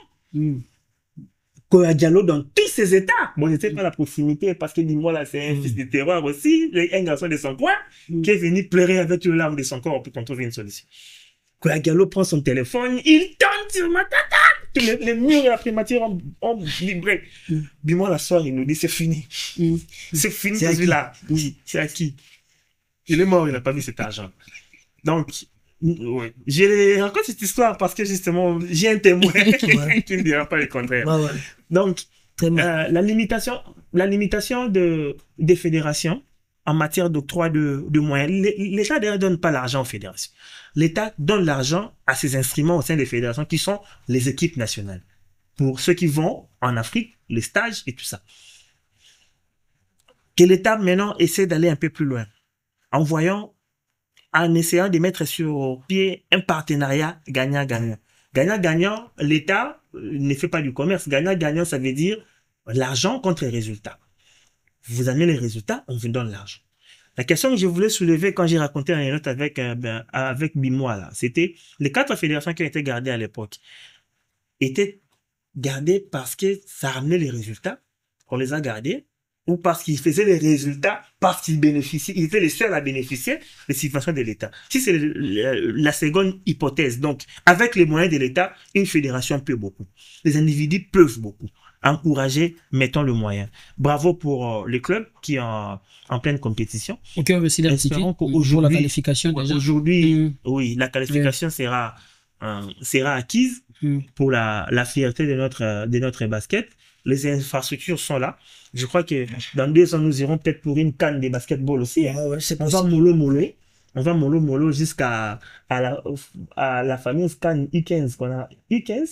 Speaker 3: Kouya Diallo dans tous ses états. Bon, c'était pas la proximité parce que dis-moi là, c'est un fils de terreur aussi, un garçon de son coin, qui est venu pleurer avec une larme de son corps pour qu'on trouve une solution. Kouya Diallo prend son téléphone, il donne sur Matata. Les murs de la primature ont vibré. Dis-moi la soirée, il nous dit c'est fini. C'est fini celui-là. C'est acquis. Il est mort, il n'a pas vu cet argent. Donc, ouais. Je raconte cette histoire parce que justement, j'ai un témoin qui ne dira pas le contraire. Donc, la limitation des fédérations en matière d'octroi de moyens, l'État ne donne pas l'argent aux fédérations. L'État donne l'argent à ses instruments au sein des fédérations qui sont les équipes nationales. Pour ceux qui vont en Afrique, les stages et tout ça. Que l'État maintenant essaie d'aller un peu plus loin en essayant de mettre sur pied un partenariat gagnant-gagnant. Gagnant-gagnant, l'État ne fait pas du commerce. Gagnant-gagnant, ça veut dire l'argent contre les résultats. Vous amenez les résultats, on vous donne l'argent. La question que je voulais soulever quand j'ai raconté un note avec Bimois, là, c'était les 4 fédérations qui ont été gardées à l'époque étaient gardées parce que ça ramenait les résultats. On les a gardées. Ou parce qu'ils faisaient les résultats, parce qu'ils bénéficiaient, ils étaient les seuls à bénéficier des subventions de l'État. Si c'est la seconde hypothèse, donc, avec les moyens de l'État, une fédération peut beaucoup. Les individus peuvent beaucoup. Encourager, mettons le moyen. Bravo pour les clubs qui sont en pleine compétition.
Speaker 2: Ok, on veut aussi pour la qualification déjà.
Speaker 3: Aujourd'hui, oui, la qualification sera acquise pour la fierté de notre basket. Les infrastructures sont là. Je crois que dans 2 ans, nous irons peut-être pour une canne de basketball aussi. On va mollo jusqu'à la fameuse canne U15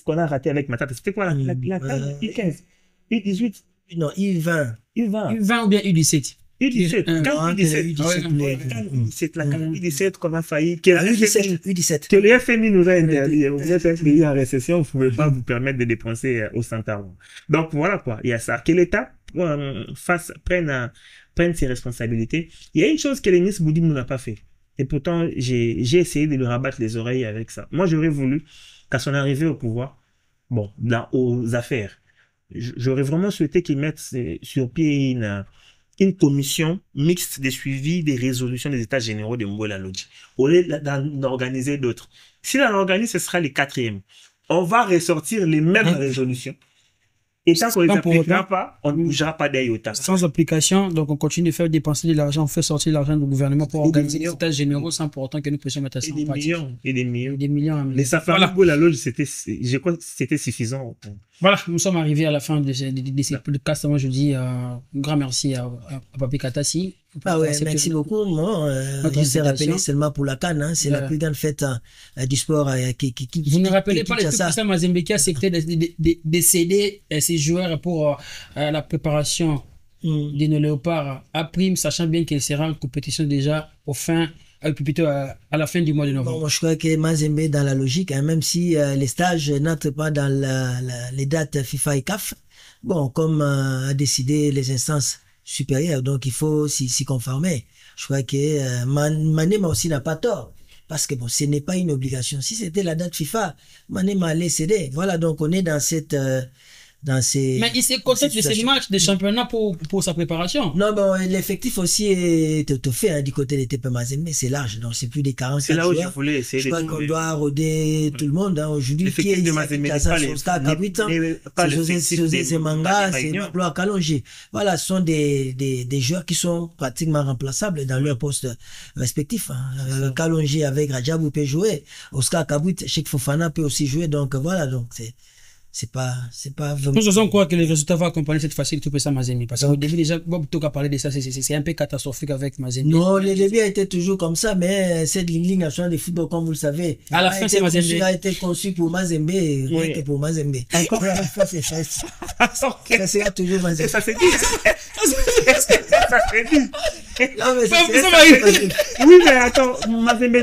Speaker 3: qu'on a raté avec Matata. C'était quoi la canne U15? U18?
Speaker 1: Non, U20.
Speaker 2: U20 ou bien U17?
Speaker 3: U17. Canne U17. La canne U17 qu'on a failli.
Speaker 1: U17.
Speaker 3: Que le FMI nous a interdit. Vous êtes un pays en récession, vous ne pouvez pas vous permettre de dépenser au centavre. Donc voilà quoi. Il y a ça. Que l'État prenne ses responsabilités. Il y a une chose que le ministre Boudim n'a pas fait. Et pourtant, j'ai essayé de lui rabattre les oreilles avec ça. Moi, j'aurais voulu qu'à son arrivée au pouvoir, aux affaires, j'aurais vraiment souhaité qu'il mette sur pied une commission mixte de suivi des résolutions des États généraux de Mboula Lodji, au lieu d'en organiser d'autres. Si on organise, ce sera les 4e. On va ressortir les mêmes résolutions. Et tant qu'on ne les appliquera pas, on ne bougera pas d'IOTA.
Speaker 2: Sans application, donc on continue de faire dépenser de l'argent, on fait sortir l'argent du gouvernement pour organiser les États généraux sans pour autant que nous puissions mettre ça en pratique.
Speaker 3: Et des millions.
Speaker 2: Les
Speaker 3: safaris Mboula Lodji, je crois que c'était suffisant.
Speaker 2: Voilà, nous sommes arrivés à la fin de ces podcasts. Moi, je dis un grand merci à Papi Katassi.
Speaker 1: Merci beaucoup. Je sais rappeler seulement pour la CAN, c'est la plus grande fête du sport
Speaker 2: Vous ne rappelez pas les trucs que Mazembe qui a accepté de céder ses joueurs pour la préparation de nos léopards à prime, sachant bien qu'elle sera en compétition déjà plutôt à la fin du mois de novembre.
Speaker 1: Bon, je crois que Mazembe est dans la logique, même si les stages n'entrent pas dans les dates FIFA et CAF. Bon, comme a décidé les instances supérieures, donc il faut s'y conformer. Je crois que Manema aussi n'a pas tort, parce que ce n'est pas une obligation. Si c'était la date FIFA, Manema allait céder. Voilà, donc on est dans dans ces...
Speaker 2: Mais il s'est concentré de ces matchs de championnat pour sa préparation.
Speaker 1: Non, bon, l'effectif aussi est étoffé hein, du côté des TP Mazembe, c'est large, donc c'est plus des 40
Speaker 3: C'est là où je voulais essayer
Speaker 1: je crois qu'on doit roder tout le monde. Hein. Aujourd'hui, qui est
Speaker 3: de Mazembe,
Speaker 1: c'est José Zemanga, c'est Magloire Kalonji. Voilà, ce sont des joueurs qui sont pratiquement remplaçables dans leur poste respectif. Hein. Kalonji avec Rajabou peut jouer, Oscar Kabut, Cheikh Fofana peut aussi jouer, donc voilà, donc c'est pas vraiment...
Speaker 2: Nous faisons croire que les résultats vont accompagner cette facilité pour ça Mazembe, parce qu'au début déjà Bob Toka parlait de ça, c'est un peu catastrophique avec Mazembe.
Speaker 1: Non, le début a été toujours comme ça, mais cette ligne nationale de football, comme vous le savez,
Speaker 2: à la fin c'est Mazembe,
Speaker 1: a été conçu pour Mazembe, rien que pour Mazembe. Encore à la fin c'est ça. Ça sera toujours Mazembe.
Speaker 3: Ça s'est dit. Ça s'est dit.
Speaker 1: Non mais
Speaker 3: oui mais attends, Mazembe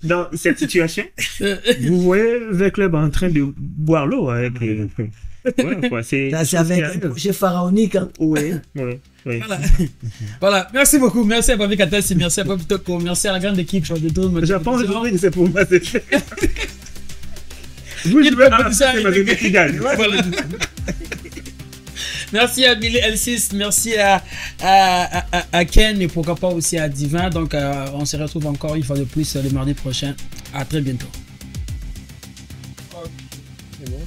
Speaker 3: dans cette situation. Vous voyez le club en train de boire l'eau avec les... Ouais, quoi, c'est
Speaker 1: avec un projet pharaonique. Hein.
Speaker 3: Oui.
Speaker 2: Voilà. Merci beaucoup. Merci à Papi Katasi, merci à Papi Toko, merci à la grande équipe.
Speaker 3: Je pense que c'est pour moi. Vous, je vais qui gagne.
Speaker 2: Merci à Billy L6, merci à Ken et pourquoi pas aussi à Divin. Donc on se retrouve encore une fois de plus le mardi prochain. À très bientôt.
Speaker 3: C'est bon.